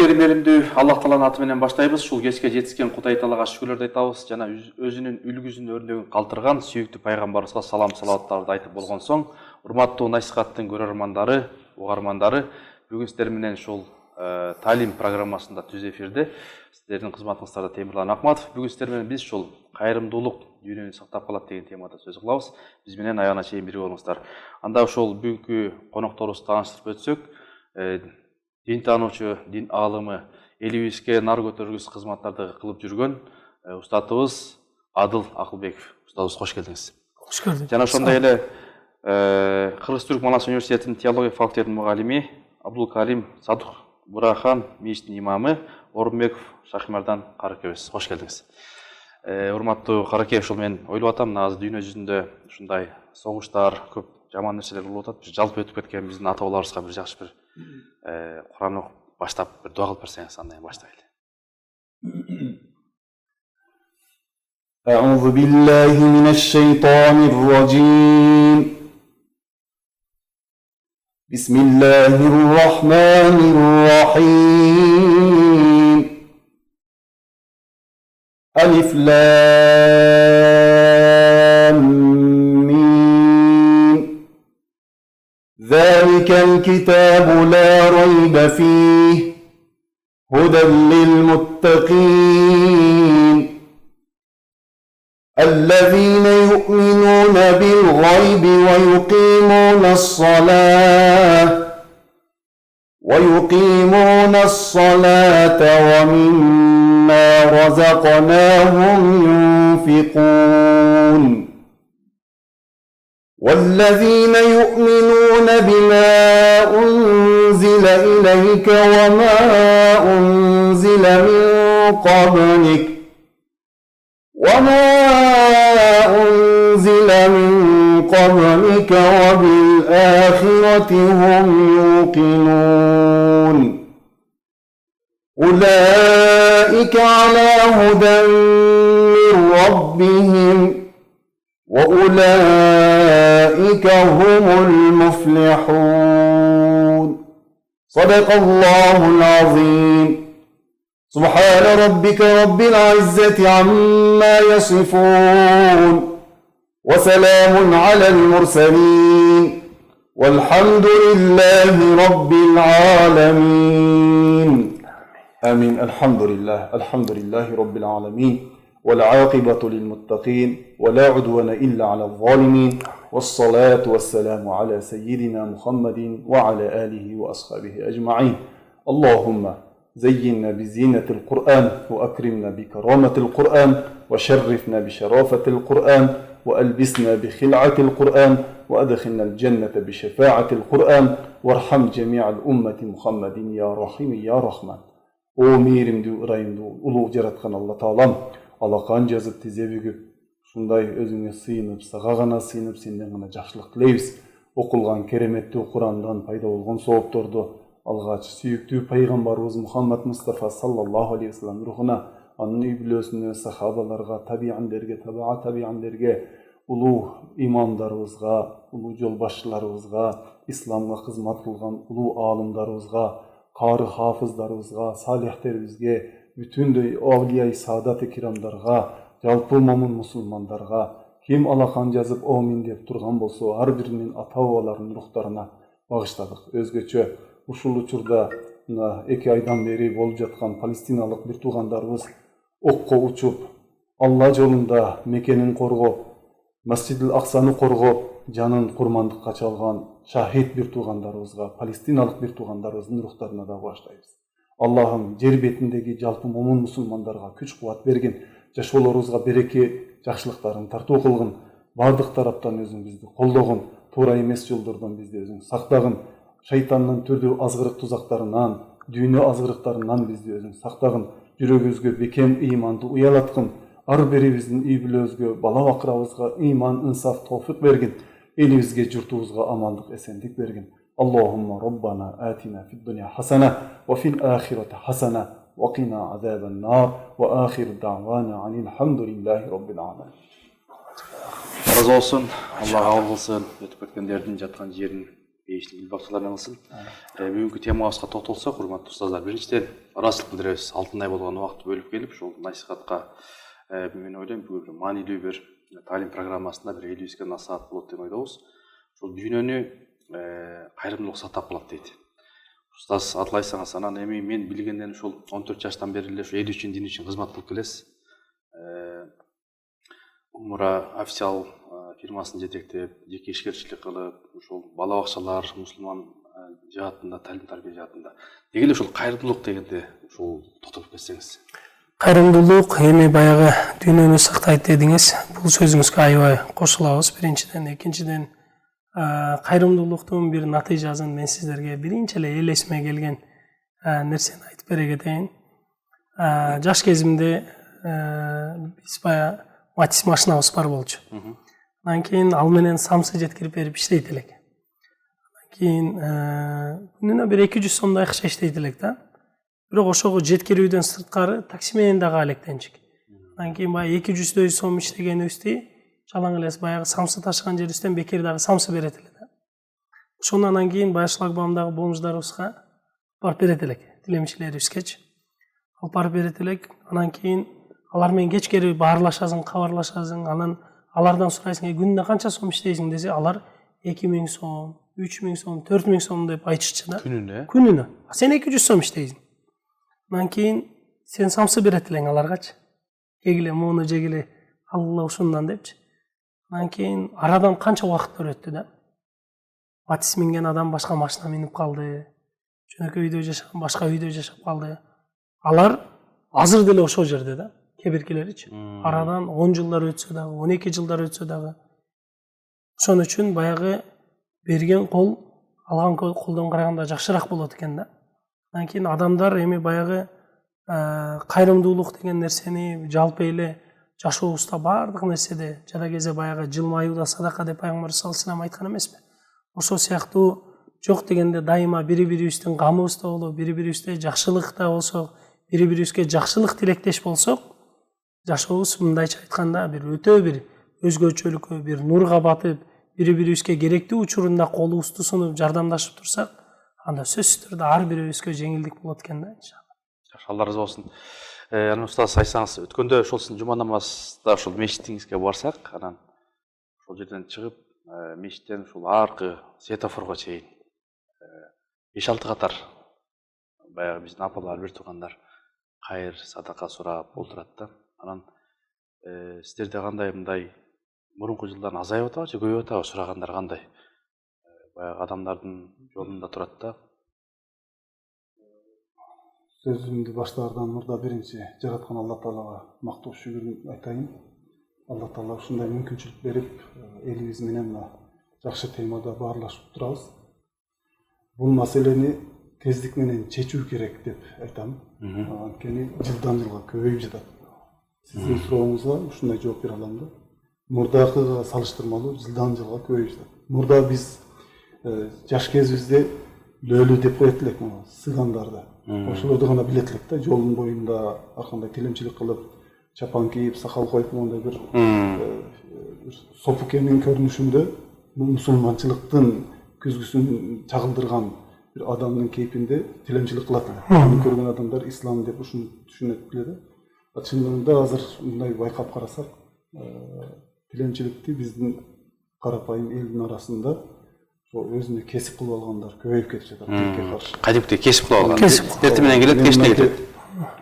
Кудайдагы мээримдүү Аллах Тааланын аты менен баштайбыз. Ушул кечке жетишкен Кудай Таалага шүгүрлөрдү айтабыз. Жана өзүнүн үлгүсүн өрнөгүн калтырган сүйүктүү пайгамбарыбызга салам салаваттарды айтып болгон соң, урматтуу насихаттын көрөрмандары, угармандары, бүгүн сиздер менен ушул талим программасында түз эфирде сиздердин кызматыңыздарда Темирлан Акматов. Бүгүн сиздер менен биз ушул кайрымдуулук дүйнөнү сактап калат деген темада сөз кылабыз. Биз менен аягына чейин бирге болуңуздар. Анда ушул бүгүнкү конокторубузду тааныштырып өтсөк, дин таануучу, дин аалымы, элибизге нар көтөргүс кызматтарды кылып жүргөн устатыбыз Адыл Акылбеков. Устатыбыз кош келдиңиз. Кош көрдүк. Жана ошондой эле Кыргыз-Түрк Манас университетинин теология факультетинин мугалими Абдулкарим Садык Бурахан мечитинин имамы Орунбеков Шахимардан Каракебиз. Кош келдиңиз. Урматтуу Караке, ушул мен ойлоп атам, азыр дүйнө жүзүндө ушундай согуштар, көп жаман нерселер болуп атат. Жалпы өтүп кеткен биздин ата бабаларыбызга бир жакшы бир Кур'ан окуп баштап бир дуа кылып берсеңиз, андан баштайлы. أعوذ بالله من الشيطان الرجيم بسم الله الرحمن الرحيم ألف لام ميم ذلك الكتاب لا ريب فيه هدى للمتقين الذين يؤمنون بالغيب ويقيمون الصلاة ومما رزقناهم ينفقون والذين يؤمنون بما أنزل إليك وما أنزل من قبلك وبالآخرة هم يوقنون أولئك على هدى من ربهم وأولئك هم المفلحون صدق الله العظيم سبحان ربك رب العزة عما يصفون وسلام على المرسلين والحمد لله رب العالمين آمين. الحمد لله رب العالمين والعاقبة للمتقين ولا عدوان إلا على الظالمين والصلاة والسلام على سيدنا محمد وعلى آله وأصحابه أجمعين. اللهم زينا بزينة القرآن وأكرمنا بكرامة القرآن وشرفنا بشرافة القرآن وألبسنا بخلعة القرآن وأدخلنا الجنة بشفاعة القرآن وارحم جميع الأمة محمد يا رحيم يا رحمن. O meyrimdүү, ырайымдуу, улуу жараткан Алла Таалам, алакан жазып тизе бүгүп, ушундай өзүңө сыйынып, сага гана сыйынып, сенден гана жакшылык тилейбиз. Окулган кереметтүү Курандан пайда болгон соопторду алгач сүйүктүү пайгамбарыбыз Мухаммад Мустафа саллаллаху алейхи ва саллям рухуна, анын үй бүлөсүнө, сахабаларга, табиандерге, улуу имамдарыбызга, улуу жол башчыларыбызга, исламга кызмат кылган улуу аалымдарыбызга, кары хафыздарыбызга, салихтерибизге, бүтүндөй авлия саадаты кирамдарга, жалпы момун мусулмандарга, ким алакан жазып амин деп турган болсо, ар биринин ата бабаларынын рухтарына багыштадык. Өзгөчө ушул учурда 2 айдан бери болуп жаткан палестиналык бир туугандарыбыз окко учуп, Алла жолунда мекенин коргоп, Масжидил Аксаны коргоп, жанын курмандыкка чалган шахид бир туугандарыбызга, палестиналык бир туугандарыбыздын рухтарына да баштайбыз. Аллахым жер бетиндеги жалпы момун мусулмандарга күч кубат бергин, жашоолорубузга береке, жакшылыктарын тартуу кылгын, бардык тараптан өзүң бизди колдогун, туура эмес жолдордон бизди өзүң сактагын, шайтандын түрдүү азгырык тузактарынан, дүйнө азгырыктарынан бизди өзүң сактагын, жүрөгүбүзгө бекем ыйманды уялаткын, ар бирибиздин үй бүлөбүзгө, бала бакырабызга ыйман, инсаф, товфик бергин, элибизге, журтубузга амандык, эсендик бергин. Аллахумма Rabbana atina fid dunya hasana wa fil akhirati hasana wa qina azaban nar wa akhir da'wana alhamdulillahi rabbil alamin. Razı olsun, Allah kabul kılsın, ötüp ötkendердин жаткан жерин бейіштің үлбақшыларынан қылсын. Бүгінгі темабызға тоқталсақ, құрметті ұстаздар, біріншіден разылық білдіреміз. Алтын ай болған уақытты бөліп келіп, сол насихатқа мен ойлаймын, бүгін манилүү бір талим программасында бір 50-ге насихат болады деп ойдабыз. Сол дүйнөнү кайрымдуулук сатап калат дейт. Устаз Атлайсаңыз анан эми мен билгенден ушул 14 жаштан бери эле эл үчүн, дин үчүн кызмат кылып келесиз. Умра официал фирмасын жетектеп, жеке ишкерчилик кылып, ушул бала бакчалар, мусулман жаатында, талим тарбия жаатында. Неге эле ушул кайрымдуулук дегенде ушул токтолуп кетсеңиз. Кайрымдуулук эми баягы дүйнөнү сактайт дедиңиз. Бул сөзүңүзгө аябай кошулабыз. Биринчиден, экинчиден кайрымдуулуктун бир натыйжасын мен сиздерге биринчи эле эл эсиме келген нерсени айтып бере кетейин. Жаш кезимде биз баягы Матис машинабыз бар болчу. Анан кийин ал менен самсы жеткирип берип иштейт элек. Анан кийин күнүнө бир 200 сомдой акча иштейт элек да. Бирок ошого жеткирүүдөн сырткары такси менен дагы алектенчик. Анан кийин баягы 200 сом иштегенибизди жалаң элес баягы самсы ташыган жерибизден бекер дагы самсы берет эле да. Ошондон анан кийин баягы шлагбаумдагы бомждарыбызга барып берет элек, тилемчилерибизгечи. Алып барып берет элек. Анан кийин алар менен кечкери баарлашасың, кабарлашасың, анан алардан сурайсың, күнүнө канча сом иштейсиң десе, алар 2000 сом, 3000 сом, 4000 сом деп айтышчу да. Күнүнө. Сен 200 сом иштейсиң. Анан кийин сен самсы берет элең аларгачы. Кегиле муну жегиле алла ушундан депчи. Анан кийин арадан канча убакыттар өттү да. Матис минген адам башка машина минип калды. Жөнөкөй үйдө жашаган, башка үйдө жашап калды. Алар азыр деле ошол жерде да. Кебиркилеричи. Арадан 10 жылдар өтсө дагы, 12 жылдар өтсө дагы. Ошон үчүн баягы берген кол алган колдон караганда жакшыраак болот экен да. Анан кийин адамдар эми баягы кайрымдуулук деген нерсени жалпы эле жашообузда баардык нерседе жада кезде баягы жылмаюуда садака деп пайгамбар саллаллаху алейхи айткан эмеспи? Ошол сыяктуу жок дегенде дайыма бири-бирибиздин камыбызда болуп, бири-бирибизде жакшылыкта болсок, бири-бирибизге жакшылык тилектеш болсок, жашообуз мындайча айтканда бир өтө бир өзгөчөлүккө, бир нурга батып, бири-бирибизге керектүү учурунда колубузду сунуп жардамдашып турсак, анда сөзсүз түрдө ар бирибизге жеңилдик болот экен да, иншалла. Алла разы болсун. Анан устаз айтсаңыз, өткөндө ошол сиздин жума намазда ошол мечитиңизге барсак, анан ошол жерден чыгып, мечиттен ушул аркы светофорго чейин 5-6 катар баягы биздин апалар, бир туугандар кайыр, садака сурап олтурат да. Анан сиздерде кандай мындай мурунку жылдан азайып атабы же көбөйүп атабы сурагандар кандай? Баягы адамдардын жолунда турат да. Сөзүмдү баштаардан мурда биринчи жараткан Алла Таалага мактоо шүгүрүн айтайын. Алла Таала ушундай мүмкүнчүлүк берип, элибиз менен жакшы темада баарлашып турабыз. Бул маселени тездик менен чечүү керек деп айтам. Анткени жылдан жылга көбөйүп жатат. Сиздин сурооңузга ушундай жооп бере алам да. Мурдакыга салыштырмалуу жылдан жылга көбөйүп жатат. Мурда биз жаш кезибизде лөлү деп коет элек мына сыгандарды. Ошолорду гана билет элек да, жолдун боюнда аркандай тилемчилик кылып, чапан кийип, сакал коюп, мондай бир сопукенин көрүнүшүндө мусулманчылыктын күзгүсүн чагылдырган бир адамдын кейпинде тилемчилик кылат эле. Аны көргөн адамдар ислам деп ушуну түшүнөт эле да. Чындыгында азыр мындай байкап карасак, тилемчиликти биздин карапайым элдин арасында өзүнө кесип кылып алгандар көбөйүп кетип жатат динге каршы. Кадимки кесип кылып алган. Эртең менен келет, кечте кетет.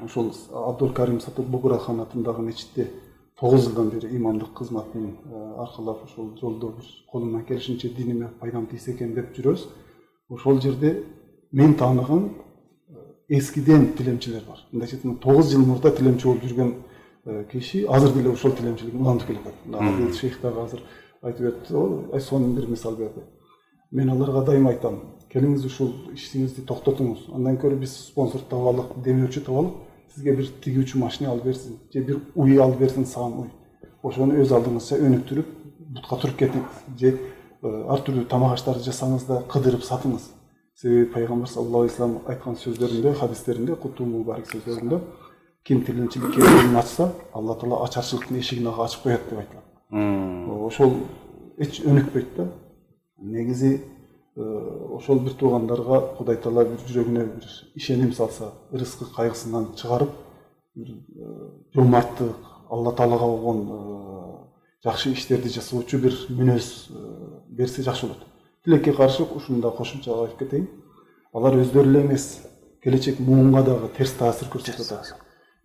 Ошол Абдул Карим Сатыр Бугурахан атындагы мечитте 9 жылдан бери имамдык кызматын аркылап ошол жолдо колумдан келишинче диниме пайдам тийсе экен деп жүрөбүз. Ошол жерде мен тааныган эскиден тилемчилер бар. Мындайча айтканда 9 жыл мурда тилемчи болуп жүргөн киши азыр деле ошол тилемчилигин улантып келатат. Абдул Шейх дагы азыр айтып өттү, сонун бир мисал берди. Мен аларга дайым айтам, келиңиз ушул ишиңизди токтотуңуз. Андан көрө биз спонсор табалык, демөөрчү табалык, сизге бир тигүүчү машина алып берсин, же бир уй алып берсин, саган уй. Ошону өз алдыңызча өнүктүрүп, бутка туруп кетиңиз, же ар түрдүү тамак аштарды жасаңыз да кыдырып сатыңыз. Себеби пайгамбар саллаллаху алейхи вассалам айткан сөздөрүндө, хадистеринде, кутул мубарак сөздөрүндө, ким тилемчиликке жолун ачса, Алла Таала ачарчылыктын эшигин ага ачып коет деп айтылат. Ошол эч өнүкпөйт да. Негизи ошол бир туугандарга Кудай Таала бир жүрөгүнө бир ишеним салса, рызкы кайгысынан чыгарып, бир жомарттык, Алла Таалага болгон жакшы иштерди жасоочу бир мүнөз берсе жакшы болот. Тилекке каршы ушунда кошумча айтып кетейин. Алар өздөрү эле эмес, келечек муунга дагы терс таасир көрсөтөт атат.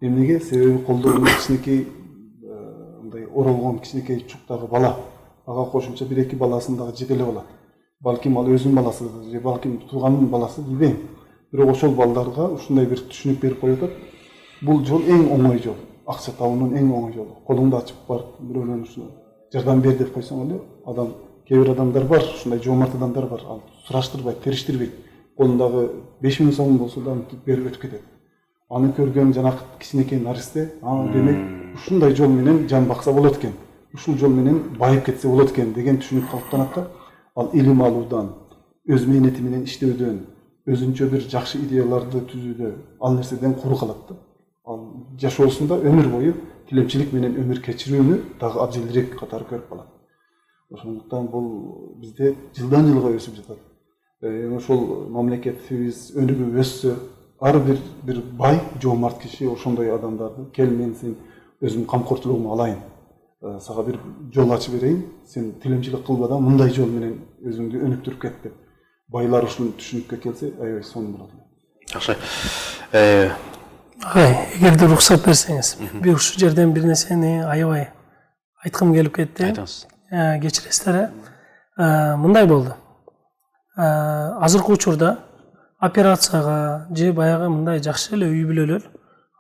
Эмнеге? Себеби колдорунда кичинекей мындай оролгон кичинекей чуктагы бала, ага кошумча 1-2 баласын дагы жеделеп алат. Балким ал өзүнүн баласы, же балким тууганын баласы билбейм. Бирок ошол балдарга ушундай бир түшүнүк берип коюп атат. Бул жол эң оңой жол. Акча табуунун эң оңой жолу. Колуңду ачып барып бирөөнүн ушуна жардам бер деп койсоң эле, адам кээ бир адамдар бар, ушундай жомарт адамдар бар. Ал сураштырбайт, териштирбейт. Колундагы 5000 сом болсо да берип өтүп кетет. Аны көргөн жанакы кичинекей наристе, демек ушундай жол менен жан бакса болот экен. Ушул жол менен байып кетсе болот экен деген түшүнүк калыптанат да. Ал илим алуудан, өз мээнети менен иштөөдөн, өзүнчө бир жакшы идеяларды түзүүдө ал нерседен куру калат да. Ал жашоосунда өмүр бою тилемчилик менен өмүр кечирүүнү дагы абзелирээк катары көрүп калат. Ошондуктан бул бизде жылдан жылга өсүп жатат. Ошол мамлекетибиз өнүгүп өссө, ар бир бай, жоомарт киши ошондой адамдарды кел мен сен өзүм камкорчулугума алайын. Сага бир жол ачып берейин, сен тилемчилик кылбадан мындай жол менен өзүңдү өнүктүрүп кет деп. Байлар ушул түшүнүккө келсе, аябай сонун болот. Жакшы. Эгерде уруксат берсеңиз, мен ушул жерден бир нерсени аябай айткым келип кетти. Айтыңыз. Кечиресиздер. Мындай болду. Азыркы учурда операцияга же баягы мындай жакшы эле үй бүлөлөр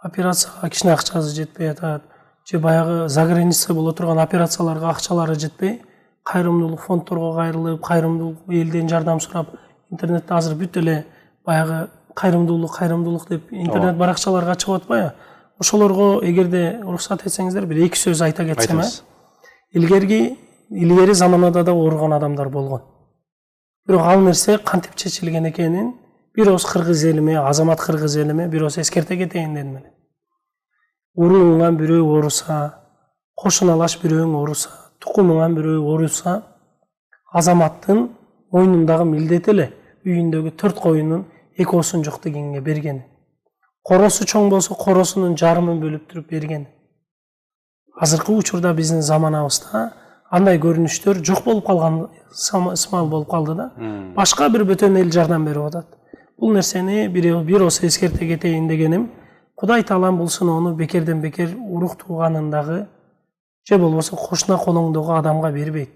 операцияга кичине акчасы жетпей атат, же баягы за граница боло турган операцияларга акчалары жетпей, кайрымдуулук фондторго кайрылып, кайрымдуулук элден жардам сурап, интернетте азыр бүт эле баягы кайрымдуулук деп интернет баракчаларга чыгып атпайбы? Ошолорго эгерде уруксат этсеңиздер, бир 2 сөз айта кетсем, илгери заманада да ооруган адамдар болгон. Бирок ал нерсе кантип чечилген экенин бир ооз кыргыз элиме, Азамат кыргыз элиме бир ооз эскерте кетейин дедим эле. Уруңан бирөө ооруса, кошуналаш бирөөң ооруса, тукумуңан бирөө ооруса, Азаматтын мойнундагы милдет эле үйүндөгү 4 коюнун 2 жок дегенге берген. Коросу чоң болсо, коросунун жарымын бөлүп туруп берген. Азыркы учурда биздин заманабызда андай көрүнүштөр жок болуп калган, ысмал болуп калды да. Башка бир бөтөн эл жардам берип атат. Бул нерсени бир ооз эскерте кетейин дегеним, Кудай Таалам бул сыноону бекерден бекер урук тууганындагы же болбосо кошуна колуңдогу адамга бербейт.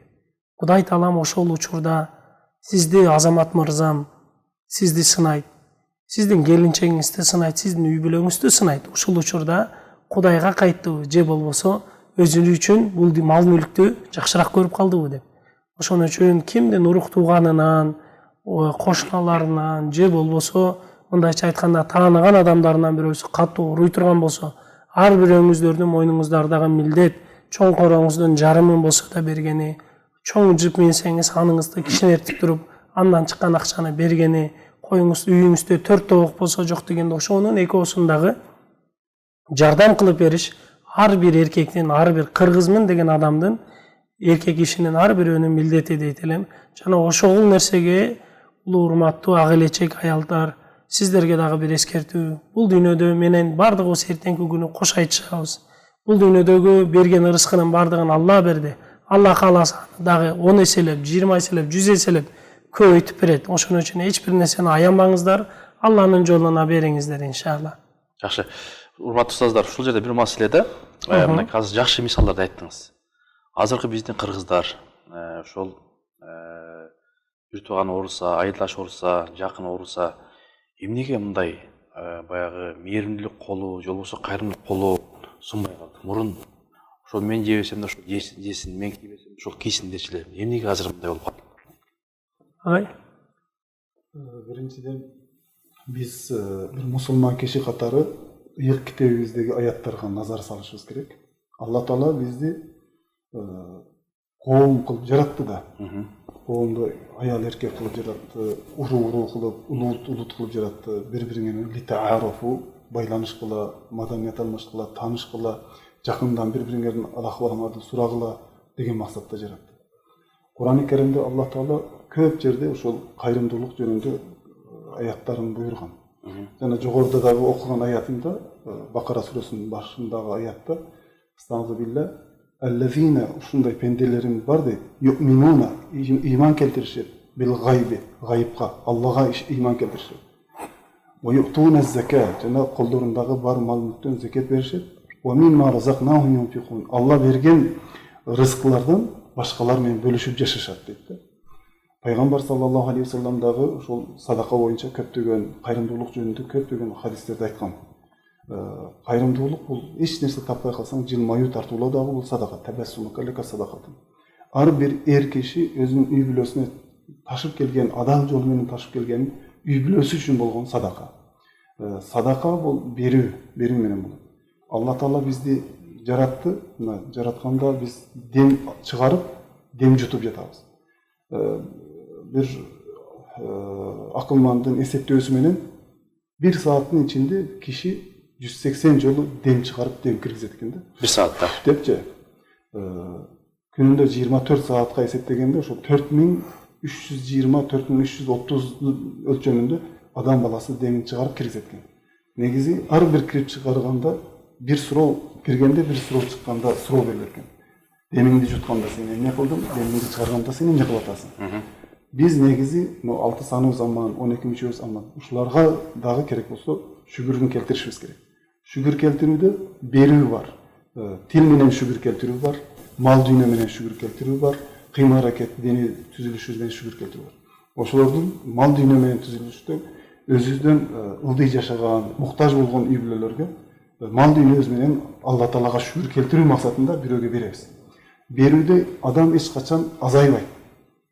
Кудай Таалам ошол учурда сизди, Азамат мырзам, сизди сынайт, сиздин келинчегиңизди сынайт, сиздин үй бүлөңүздү сынайт. Ушул учурда Кудайга кайттыбы же болбосо өзүнү үчүн бул мал мүлктү жакшыраак көрүп калдыбы деп. Ошон үчүн кимдин урук тууганынан, кошуналарынан же болбосо мындайча айтканда тааныган адамдарынан бирөөсү катуу уруй турган болсо, ар бирөөңүздөрдүн мойнуңуздардагы милдет чоң корооңуздун жарымын болсо да бергени, чоң жип минсеңиз аныңызды кишинертип туруп, андан чыккан акчаны бергени, коюңуз үйүңүздө 4 тоок болсо жок дегенде ошонун 2 дагы жардам кылып бериш ар бир эркектин, ар бир кыргызмын деген адамдын, эркек кишинин ар бирөөнүн милдети дейт элем. Жана ошол нерсеге улуу урматтуу ак элечек аялдар, сиздерге дагы бир эскертүү. Бул дүйнөдө менен бардыгыбыз эртеңки күнү кош айтышабыз. Бул дүйнөдөгү берген ырыскынын бардыгын Алла берди. Алла кааласа дагы 10 эселеп, 20 эселеп, 100 эселеп көбөйтүп берет. Ошон үчүн эч бир нерсени аянбаңыздар, Алланын жолуна бериңиздер иншалла. Жакшы. Урматтуу устаздар, ушул жерде бир маселеде мына азыр жакшы мисалдарды айттыңыз. Азыркы биздин кыргыздар ошол бир тууган ооруса, айылдаш ооруса, жакын ооруса, эмнеге мындай баягы мээримдүүлүк колу, же болбосо кайрымдуулук колу сунбай калды? Мурун ошол мен жебесем да ошол жесин, мен кийбесем ошол кийсин дечиле. Эмнеге азыр мындай болуп калды? Биринчиден биз бир мусулман киши катары ыйык китебибиздеги аяттарга назар салышыбыз керек. Алла Таала бизди коом кылып жаратты да. Коомду аял эркек кылып жаратты, уруу кылып, улут кылып жаратты. Бири-бириңе литааруфу, байланышкыла, маданият алмашкыла, таанышкыла, жакындан бири-бириңердин ал акыбарыңарды сурагыла деген максатта жаратты. Кур'ан-ы Керимде Алла Таала көп жерде ошол кайрымдуулук жөнүндө аяттарын буйрган. Жана жогоруда дагы окуган аятында Бакара сүрөсүнүн башындагы аятта Estağfirullah. Ellezine ушундай пенделерин бар дейт. Юминуна иман келтиришет. Бил гайби, гайыпка, Аллага иман келтиришет. Ва ютуна закат, жана колдорундагы бар мал-мүлктөн закат беришет. Ва мимма разакнахум юнфикун. Алла берген рызыклардан башкалар менен бөлүшүп жашашат дейт. Пайгамбар саллаллаху алейхи ва саллям дагы ошол садака боюнча көптөгөн кайрымдуулук жөнүндө көптөгөн хадистерди айткан. Кайрымдуулук бул эч нерсе таппай калсаң жылмаюу тартуулоо дагы бул садака, табассумукалека садакатын. Ар бир эр киши өзүнүн үй бүлөсүнө ташып келген, адал жол менен ташып келген үй бүлөсү үчүн болгон садака. Садака бул берүү менен болот. Алла Таала бизди жаратты, мына жаратканда биз дем чыгарып, дем жутуп жатабыз. Бир акылмандын эсептөөсү менен 1 сааттын ичинде киши 180 жолу дем чыгарып дем киргизет экен да. 1 саатта. Депчи. Күнүндө 24 саатка эсептегенде ошо 4320-4330 өлчөмүндө адам баласы демин чыгарып киргизет экен. Негизи ар бир кирип чыгарганда бир суроо киргенде бир суроо чыкканда суроо берилет экен. Демиңди жутканда сен эмне кылдың, демиңди чыгарганда сен эмне кылып атасың? Биз негизи 6 саныбыз аман, 12 мүчөбүз аман. Ушуларга дагы керек болсо шүгүрүн келтиришибиз керек. Шүгүр келтирүүдө берүү бар. Тил менен шүгүр келтирүү бар, мал дүйнө менен шүгүр келтирүү бар, кыймыл аракет дене түзүлүшү менен шүгүр келтирүү бар. Ошолордун мал дүйнө менен түзүлүштө өзүбүздөн ылдый жашаган, муктаж болгон үй бүлөлөргө мал дүйнөбүз менен Алла Таалага шүгүр келтирүү максатында бирөөгө беребиз. Берүүдө адам эч качан азайбайт.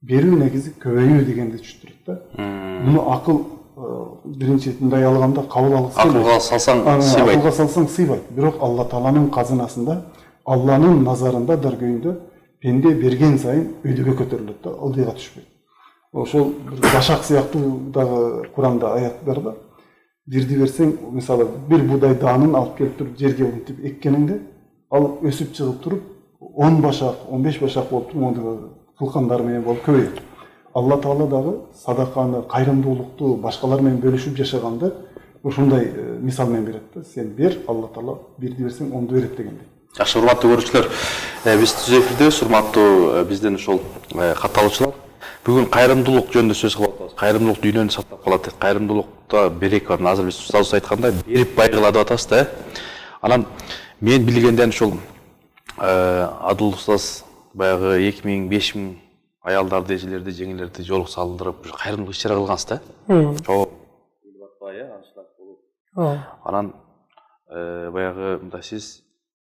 Берүү негизи көбөйүү дегенди түшүндүрөт да. Муну акыл биринчи мындай алганда кабыл алгысы келбейт. Акылга салсаң сыйбайт. Акылга салсаң сыйбайт. Бирок Алла Тааланын казынасында, Алланын назарында даргөйүндө пенде берген сайын өйдөгө көтөрүлөт да, ылдыйга түшпөйт. Ошол башак сыяктуу дагы Куранда аят бар да. Бирди берсең, мисалы бир будай даанын алып келип туруп жерге унтуп эккениңде, ал өсүп чыгып туруп 10 башак, 15 башак болуп туруп, мондой кылкандар менен болуп көбөйөт. Алла Таала дагы садаканы, кайрымдуулукту башкалар менен бөлүшүп жашаганды ушундай мисал менен берет да. Сен бер, Алла Таала бирди берсең, онду берет дегендей. Жакшы, урматтуу көрүүчүлөр, биз түз эфирдебиз, урматтуу бизден ушул кат алуучулар. Бүгүн кайрымдуулук жөнүндө сөз кылып атабыз. Кайрымдуулук дүйнөнү сактап калат. Кайрымдуулукта берек бар. Азыр биз устазыбыз айткандай, берип байгыла деп атабыз да. Анан мен билгенден ушул Адыл устаз баягы 2000-5000 аялдарды, эжелерди, жеңилерди жолук салдырып, кайрымдуулук иш-чара кылгансыз да? Чоо. Анан баягы мындай сиз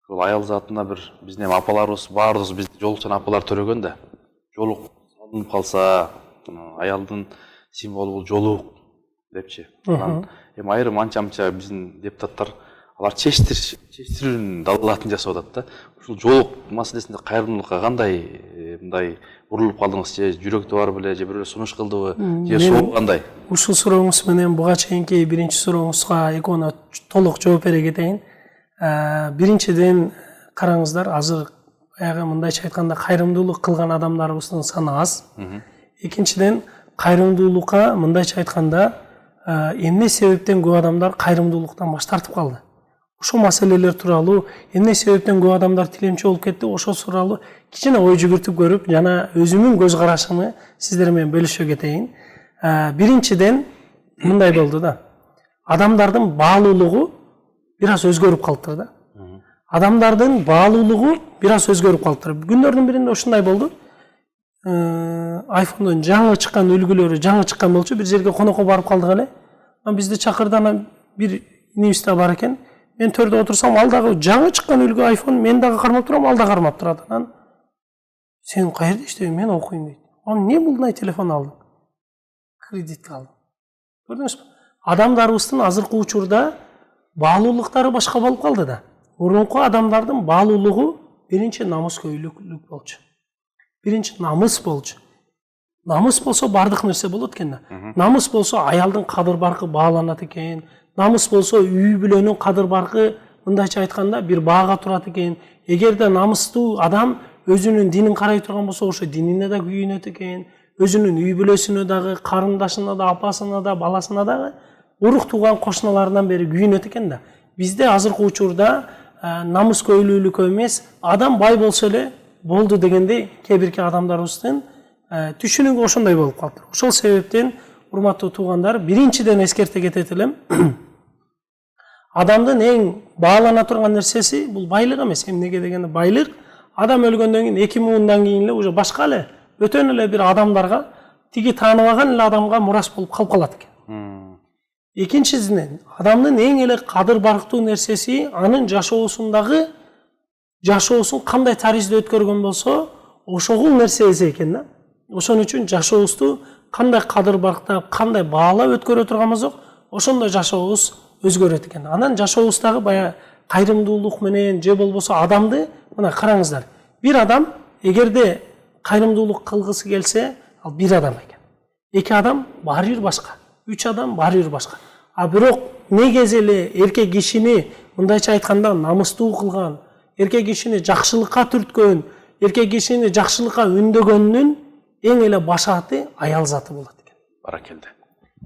ошол аял затына бир биздин апаларыбыз, баарыбыз бизди жолукчан апалар төрөгөн да. Жолук салынып калса, аялдын символу бул жолук депчи. Анан айрым анча-мынча биздин депутаттар алар чечтирүүнүн далалатын жасап атат да. Ушул жолук маселесинде кайрымдуулукка кандай мындай бурулуп калдыңыз, же жүрөктү бар беле, же бирөө сунуш кылдыбы, же соо кандай? Ушул сурооңуз менен буга чейинки биринчи сурооңузга экөөнө толук жооп бере кетейин. Биринчиден караңыздар, азыр баягы мындайча айтканда кайрымдуулук кылган адамдарыбыздын саны аз. Экинчиден кайрымдуулукка мындайча айтканда эмне себептен көп адамдар кайрымдуулуктан баш тартып калды? Ошол маселелер тууралуу эмне себептен көп адамдар тилемчи болуп кетти? Ошол тууралуу кичине ой жүгүртүп көрүп, жана өзүмдүн көз карашымды сиздер менен бөлүшө кетейин. Биринчиден мындай болду да. Адамдардын баалуулугу бир аз өзгөрүп калыптыр да. Адамдардын баалуулугу бир аз өзгөрүп калыптыр. Күндөрдүн биринде ушундай болду. iPhone'дун жаңы чыккан үлгүлөрү, жаңы чыккан болчу, бир жерге конокко барып калдык эле. Бизди чакырды, анан бир инибизде бар экен. Мен төрдө отурсам, ал дагы жаңы чыккан үлгү iPhone, мен дагы кармап турам, ал да кармап турат. Анан сен каерде иштейсиң? Мен окуйм дейт. Эмне булдай телефон алдың? Кредитке алдым. Көрдүңүзбү? Адамдарыбыздын азыркы учурда баалуулуктары башка болуп калды да. Мурунку адамдардын баалуулугу биринчи намыскөйлүк болчу. Биринчи намыс болчу. Намыс болсо бардык нерсе болот экен да. Намыс болсо аялдын кадыр баркы бааланат экен. Намыс болсо үй бүлөнүн кадыр баркы мындайча айтканда бир баага турат экен. Эгерде намыстуу адам өзүнүн динин карай турган болсо, ошо динине да күйүнөт экен. өзүнүн үй бүлөсүнө дагы, карындашына да, апасына да, баласына дагы урук тууган кошуналарынан бери күйүнөт экен да. Бизде азыркы учурда намыс көйлүүлүккө эмес, адам бай болсо эле болду дегендей кээ бирки адамдарыбыздын түшүнүгү ошондой болуп калыптыр. Ошол себептен урматтуу туугандар, биринчиден эскерте кетет элем. Адамдын эң баалана турган нерсеси бул байлык эмес. Эмнеге дегенде байлык адам өлгөндөн кийин 2 муундан кийин эле уже башка эле бөтөн эле бир адамдарга, тиги тааныбаган эле адамга мурас болуп калып калат экен. Экинчисинен адамдын эң эле кадыр барктуу нерсеси анын жашоосундагы жашоосун кандай таризде өткөргөн болсо, ошогул нерсе экен да. Ошон үчүн жашообузду кандай кадыр барктап, кандай баалап өткөрө турган болсок, ошондой жашообуз өзгөрөт экен. Анан жашообуздагы баягы кайрымдуулук менен же болбосо адамды, мына караңыздар. Бир адам эгерде кайрымдуулук кылгысы келсе, ал бир адам экен. 2 адам баары бир башка, 3 адам баары бир башка. А бирок негиз эле эркек кишини мындайча айтканда намыстуу кылган, эркек кишини жакшылыкка түрткөн, эркек кишини жакшылыкка үндөгөндүн эң эле башаты аял заты болот экен. Баракелде.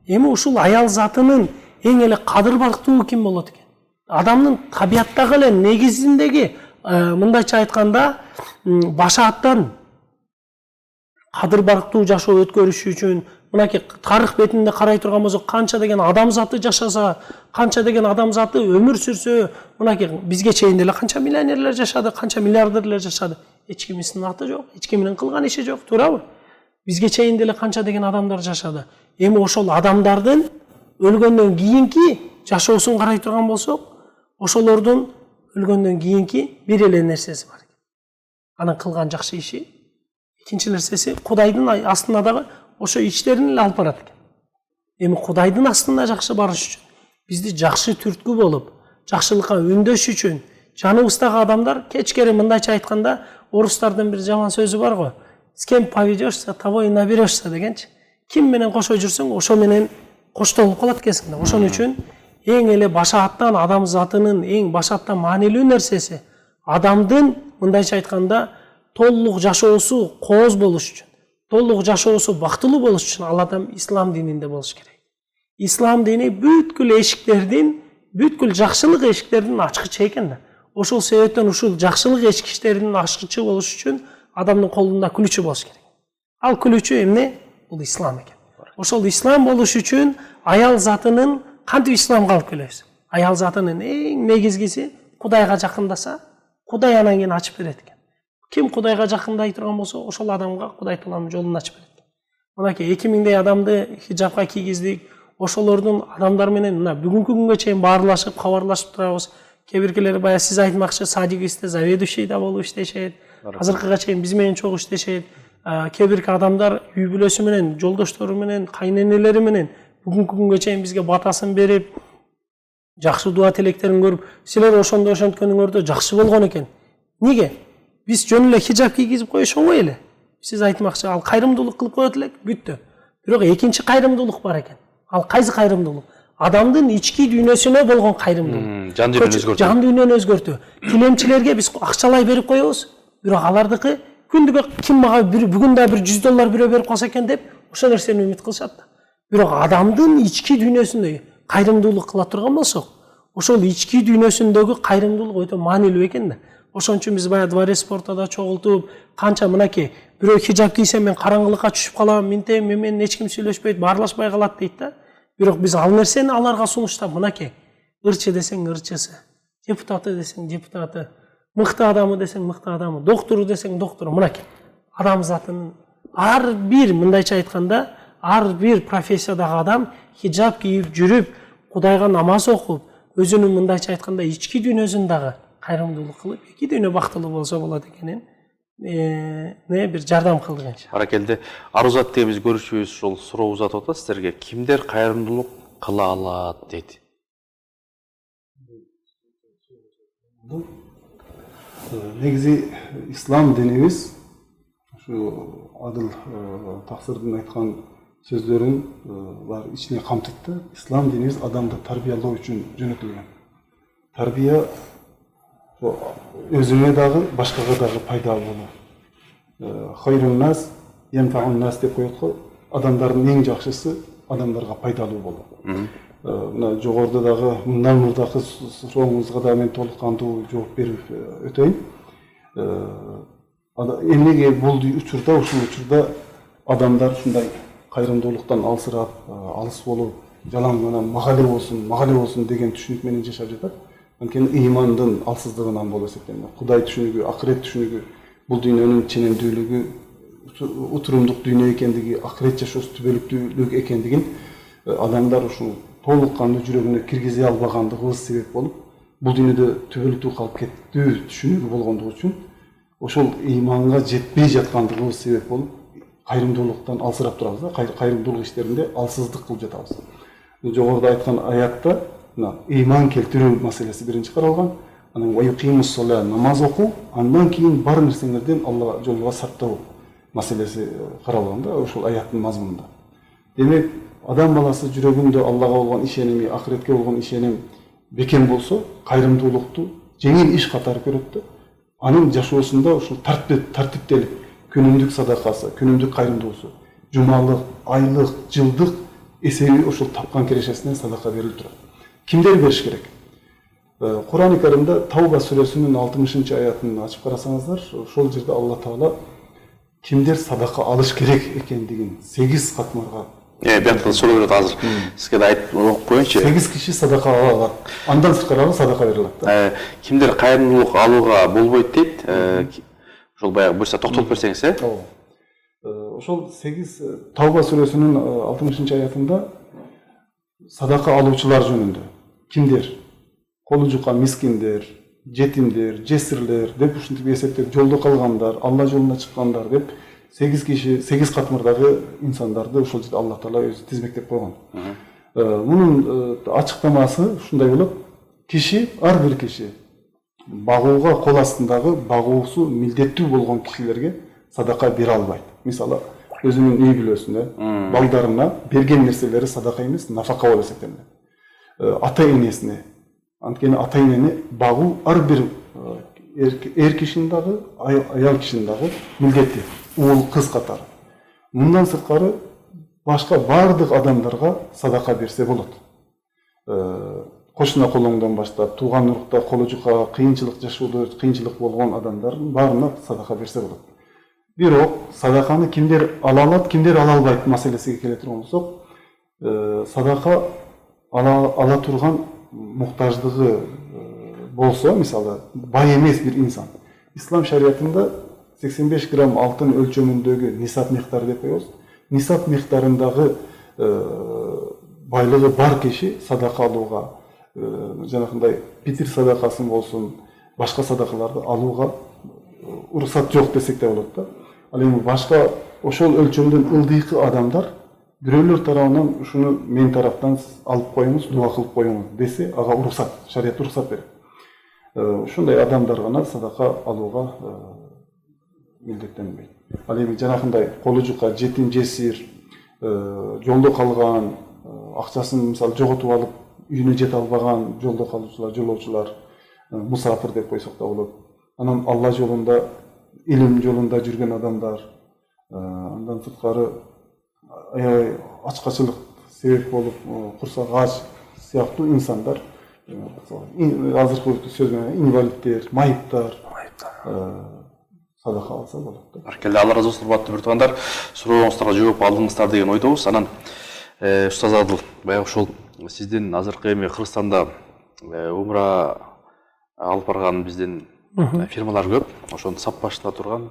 Эми ушул аял затынын эң эле кадыр барктуу ким болот экен? Адамдын табияттагы эле негизиндеги мындайча айтканда башаттан кадыр барктуу жашоо өткөрүшү үчүн мынакей тарых бетинде карай турган болсок, канча деген адам заты жашаса, канча деген адам заты өмүр сүрсө, мынакей бизге чейин деле канча миллионерлер жашады, канча миллиардерлер жашады. Эч кимдин аты жок, эч кимдин кылган иши жок, туурабы? Бизге чейин деле канча деген адамдар жашады. Эми ошол адамдардын өлгөндөн кийинки жашоосун карай турган болсок, ошолордун өлгөндөн кийинки бир эле нерсеси бар. Анын кылган жакшы иши, экинчи нерсеси Кудайдын астында дагы ошо иштерин эле алып барат экен. Эми Кудайдын астында жакшы барыш үчүн, бизди жакшы түрткү болуп, жакшылыкка үндөш үчүн жаныбыздагы адамдар, кечкери мындайча айтканда, орустардын бир жаман сөзү бар го. С кем поведешься, того и наберешься дегенчи. Ким менен кошо жүрсөң, ошо менен коштолуп калат экенсиң да. Ошон үчүн эң эле башаттан адам затынын эң башаттан маанилүү нерсеси адамдын мындайча айтканда толук жашоосу кооз болуш үчүн, толук жашоосу бактылуу болуш үчүн ал адам ислам дининде болуш керек. Ислам дини бүткүл эшиктердин, бүткүл жакшылык эшиктердин ачкычы экен да. Ошол себептен ушул жакшылык эшиктердин ачкычы болуш үчүн адамдын колунда күлүчү болуш керек. Ал күлүчү эмне? Бул ислам экен. Ошол ислам болуш үчүн аял затынын кантип исламга алып келебиз? Аял затынын эң негизгиси Кудайга жакындаса, Кудай анан кийин ачып берет экен. Ким Кудайга жакындай турган болсо, ошол адамга Кудай Таалам жолун ачып берет. Мынакей 2000дей адамды хижапка кийгиздик. Ошолордун адамдар менен мына бүгүнкү күнгө чейин баарлашып, кабарлашып турабыз. Кээ биркилери баягы сиз айтмакчы садигисте заведующий да болуп иштешет. Азыркыга чейин биз менен чогуу иштешет. Кээ бирки адамдар үй бүлөсү менен, жолдоштору менен, кайненелери менен бүгүнкү күнгө чейин бизге батасын берип, жакшы дуа тилектерин көрүп, силер ошондо ошонткөнүңөрдө жакшы болгон экен. Неге? Биз жөн эле хижап кийгизип коюш оңой эле. Сиз айтмакчы, ал кайрымдуулук кылып коет элек, бүттү. Бирок экинчи кайрымдуулук бар экен. Ал кайсы кайрымдуулук? Адамдын ички дүйнөсүнө болгон кайрымдуулук. Жан дүйнөнү өзгөртүү. Жан дүйнөнү өзгөртүү. Тилемчилерге биз акчалай берип коебуз, бирок алардыкы күндүгө ким мага бүгүн да бир $100 бирөө берип калса экен деп, ошол нерсени үмүт кылышат да. Бирок адамдын ички дүйнөсүндө кайрымдуулук кыла турган болсок, ошол ички дүйнөсүндөгү кайрымдуулук өтө маанилүү экен да. Ошон үчүн биз баягы дворец спортада чогултуп, канча мынакей бирөө хижап кийсем мен караңгылыкка түшүп калам, минтем, менен эч ким сүйлөшпөйт, баарлашпай калат дейт да. Бирок биз ал нерсени аларга сунуштап, мынакей ырчы десең ырчысы, депутаты десең депутаты, мыкты адамы десең мыкты адамы, доктору десең доктору, мынакей адам затынын ар бир мындайча айтканда, ар бир профессиядагы адам хижап кийип жүрүп, Кудайга намаз окуп, өзүнүн мындайча айтканда ички дүйнөсүн дагы кайрымдуулук кылып, эки дүйнө бактылуу болсо болот экенин бир жардам кылдыгынча. Баракелде. Арузат деп биз көрүшүбүз ушул суроо узатып атат сиздерге. Кимдер кайрымдуулук кыла алат дейт? Негизи ислам динибиз ушу Адыл Таксырдын айткан сөздөрүн бар ичине камтыйт да. Ислам динибиз адамды тарбиялоо үчүн жөнөтүлгөн. Тарбия өзүңө дагы, башкага дагы пайда болуу. Хайрун нас янфаун нас деп коет го. Адамдардын эң жакшысы адамдарга пайдалуу болуу. Мына жогоруда дагы мындан мурдакы сурооңузга да мен толук кандуу жооп берип өтөйүн. Эмнеге бул учурда, ушул учурда адамдар ушундай кайрымдуулуктан алсырап, алыс болуп, жалаң магале болсун деген түшүнүк менен жашап жатат. Анткени ыймандын алсыздыгынан болуп эсептелет. Кудай түшүнүгү, акырет түшүнүгү, бул дүйнөнүн ченемдүүлүгү, утурумдук дүйнө экендиги, акырет жашоосу түбөлүктүүлүк экендигин адамдар ушул толук кандуу жүрөгүнө киргизе албагандыгыбыз себеп болуп, бул дүйнөдө түбөлүктүү калып кеттүү түшүнүгү болгондугу үчүн ошол ыйманга жетпей жаткандыгыбыз себеп болуп, кайрымдуулуктан алсырап турабыз да, кайрымдуулук иштеринде алсыздык кылып жатабыз. Жогоруда айткан аятта ыйман келтирүү маселеси биринчи каралган, анан намаз окуу, андан кийин бар нерсеңерден Алла жолуна сактоо маселеси каралган да ошол аяттын мазмунунда. Демек, адам баласы жүрөгүндө Аллага болгон ишеними, акыретке болгон ишеним бекем болсо, кайрымдуулукту жеңил иш катары көрөт да. Анын жашоосунда ушул тартиптелип, күнүмдүк садакасы, күнүмдүк кайрымдуусу, жумалык, айлык, жылдык эсеби ошол тапкан кирешесинен садака берилип турат. Кимдер бериш керек? Кур'ан-ы Каримде Тауба сүрөсүнүн 60-аятын ачып карасаңыздар, ошол жерде Алла Таала кимдер садака алыш керек экендигин 8 катмарга бияктан суроо берет азыр. Сизге да айтып окуп коеюнчу. 8 киши садака ала алат. Андан сырткары садака бере алат да. Кимдер кайрымдуулук алууга болбойт дейт. Ошол баягы буюрса токтолуп берсеңиз, Ошол 8 Тауба сүрөсүнүн 60-аятында садака алуучулар жөнүндө кимдер? Колу жука мискиндер, жетимдер, жесирлер деп ушинтип эсептеп, жолдо калгандар, Алла жолуна чыккандар деп 8 киши, 8 катмырдагы инсандарды ошол жерде Алла Таала өзү тизмектеп койгон. Мунун ачыктамасы ушундай болот. Киши, ар бир киши багууга кол астындагы багуусу милдеттүү болгон кишилерге садака бере албайт. Мисалы, өзүнүн үй бүлөсүнө, балдарына берген нерселери садака эмес, нафака болуп эсептелет. Ата-энесине, анткени ата-энени багуу ар бир эр кишинин дагы, аял кишинин дагы милдети, уул кыз катары. Мындан сырткары башка бардык адамдарга садака берсе болот. Кошуна колуңдон баштап, тууган урукта колу жука кыйынчылык жашоодо кыйынчылык болгон адамдардын баарына садака берсе болот. Бирок садаканы кимдер ала алат, кимдер ала албайт маселесиге келе турган болсок, садака ала турган муктаждыгы болсо, мисалы, бай эмес бир инсан. Ислам шариятында 85 грамм алтын өлчөмүндөгү нисап миктары деп коебуз. Нисап миктарындагы байлыгы бар киши садака алууга, жанакындай питир садакасын болсун, башка садакаларды алууга уруксат жок десек да болот да. Ал эми башка ошол өлчөмдөн ылдыйкы адамдар бирөөлөр тарабынан ушуну мен тараптан алып коюңуз, дуа кылып коюңуз десе, ага уруксат, шарият уруксат берет. Ушундай адамдар гана садака алууга милдеттенбейт. Ал эми жанакындай колу жука, жетим жесир, жолдо калган, акчасын мисалы жоготуп алып, үйүнө жете албаган жолдо калуучулар, жолоочулар, мусафир деп койсок да болот. Анан Алла жолунда, илим жолунда жүргөн адамдар, андан сырткары аябай ачкачылык себеп болуп, курсак ач сыяктуу инсандар, азыркы сөз менен инвалидтер, майыптар садака алса болот да. Баркелде, Алла разы болсун, урматтуу bir туугандар, сурооңуздарга жооп алдыңыздар деген ойдобуз. Анан Устаз Адыл, баягы ушул сиздин азыркы эми Кыргызстанда умра алып барган биздин фирмалар көп. Ошону сап башында турган,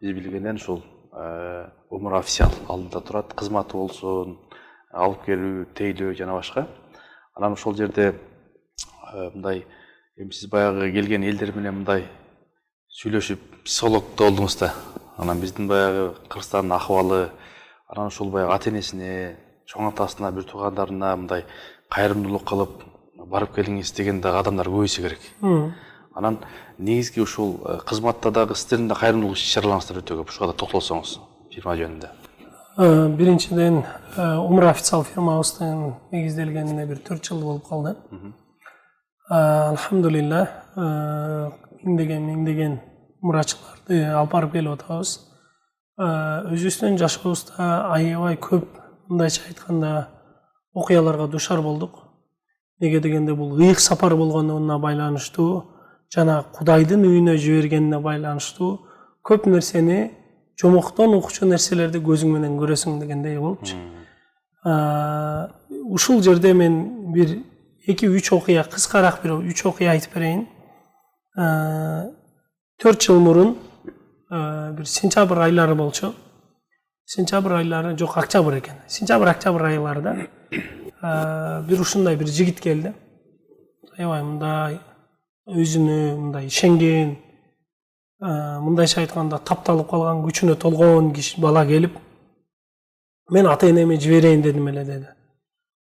биз билгенден ушул умра официал алдында турат, кызматы болсун, алып келүү, тейлөө жана башка. Анан ошол жерде мындай эми сиз баягы келген элдер менен мындай сүйлөшүп, психологдо болдуңуз да. Анан биздин баягы Кыргызстандын акыбалы, анан ошол баягы ата-энесине, чоң атасына, бир туугандарына мындай кайрымдуулук кылып барып келиңиз деген да адамдар көбөйсө керек. Анан негизги ушул кызматта дагы сиздердин да кайрымдуулук иш-чараларыңыздар өтө көп. Ушуга да токтолсоңуз фирма жөнүндө. Биринчиден умра официал фирмабыздын негизделгенине бир 4 жыл болуп калды. Алхамдулилlah, миңдеген умрачыларды алып барып келип атабыз. өзүбүздүн жашообузда аябай көп мындайча айтканда окуяларга душар болдук. Неге дегенде бул ыйык сапар болгонуна байланыштуу, жана Кудайдын үйүнө жибергенине байланыштуу көп нерсени жомоктон укчу нерселерди көзүң менен көрөсүң дегендей болупчу. Ушул жерде мен бир 2-3 окуя, кыскараак бир 3 окуя айтып берейин. 4 жыл мурун бир сентябрь айлары болчу. Сентябрь айлары, жок, октябрь экен. Сентябрь, октябрь айларында бир ушундай бир жигит келди. Аябай мындай өзүнө мындай ишенген, мындайча айтканда тапталып калган, күчүнө толгон киши бала келип, мен ата энеме жиберейин дедим эле деди.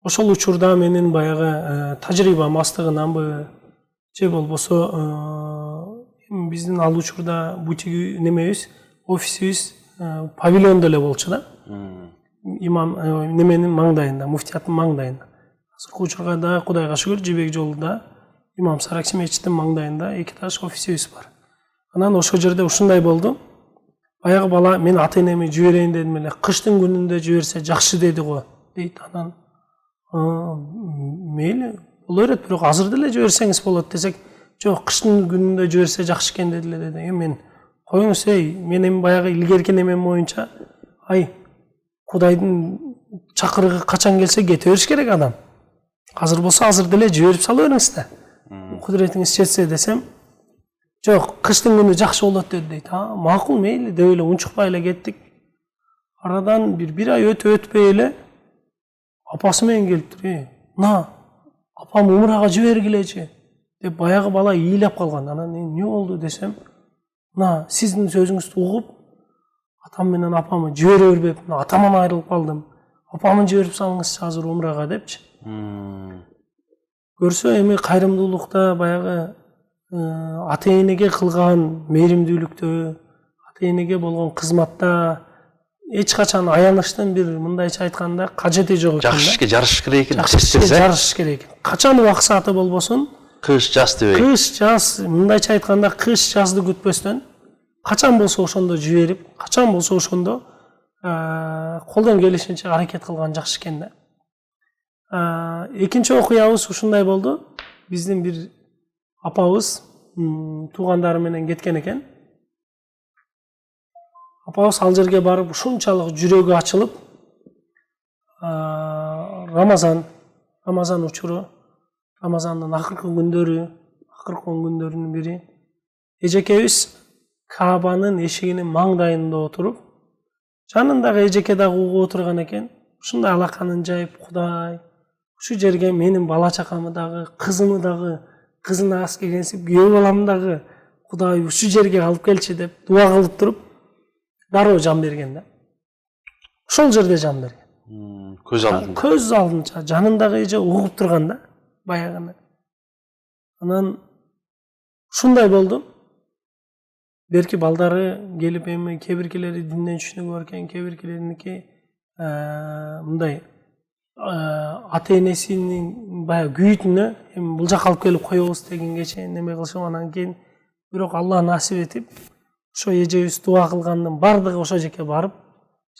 Ошол учурда менин баягы тажрыйбам астыгынанбы, же болбосо биздин ал учурда бутиги немебиз, офисибиз павильондо эле болчу да. Имам неменин маңдайында, муфтияттын маңдайында. Азыркы учурда да Кудайга шүгүр Жибек жолунда Имам Саракчы мечитинин маңдайында 2 этаж офисибиз бар. Анан ошол жерде ушундай болду. Баягы бала мен ата энеме жиберейин дедим эле. Кыштын күнүндө жиберсе жакшы деди го, дейт. Анан мейли боло берет, бирок азыр деле жиберсеңиз болот десек, жок, кыштын күнүндө жиберсе жакшы экен деди эле деди. Мен коюңуз, мен эми баягы илгерки немем боюнча, Кудайдын чакырыгы качан келсе кете бериш керек адам. Азыр болсо азыр деле жиберип сала бериңиз да. Кудуретиңиз жетсе десем, жок, кыштын күнү жакшы болот деди дейт. Макул, мейли деп эле унчукпай эле кеттик. Арадан бир ай өтпөй эле апасы менен келиптир. Апам умрага жибергилечи деп баягы бала ыйлап калган. Анан эмне болду десем, сиздин сөзүңүздү угуп, атам менен апамы жибере бербеп, атаман айрылып калдым. Апамын жиберип салыңызчы азыр умрага депчи. Көрсө эми кайрымдуулукта баягы ата энеге кылган мээримдүүлүктө, ата энеге болгон кызматта эч качан аянычтын бир мындайча айтканда кажети жок экен. Жакшы ишке жарышыш керек экен. Жакшы ишке жарышыш керек экен. Качан убак сааты болбосун, кыш жаз дебей. Кыш жаз, мындайча айтканда кыш жазды күтпөстөн качан болсо ошондо жиберип, качан болсо ошондо колдон келишинче аракет кылган жакшы экен да. Экинчи окуябыз ушундай болду. Биздин бир апабыз туугандары менен кеткен экен. Апабыз ал жерге барып ушунчалык жүрөгү ачылып, Рамазан учуру, Рамазандын акыркы күндөрүнүн бири, эжекебиз Каабанын эшигинин маңдайында отуруп, жанындагы эжеке дагы угуп отурган экен. Ушундай алаканын жайып, Кудай, ушу жерге менин бала чакамы дагы, кызымы дагы, кызына аз келгенсип, күйөө баламды дагы Кудай ушу жерге алып келчи деп дуа кылып туруп, дароо жан берген да. Ошол жерде жан берген. Көз алдынча жанындагы эже угуп турган да, баягыны. Анан ушундай болду. Берки балдары келип эми кебиркилери динден түшүнүгү баркен, кебиркилериники мындай ата энесинин баягы күйүтүнө эми бул жака алып келип коебуз дегенге чейин неме кылышып, анан кийин бирок Алла насип этип ошо эжебиз дуа кылгандын бардыгы ошо жерге барып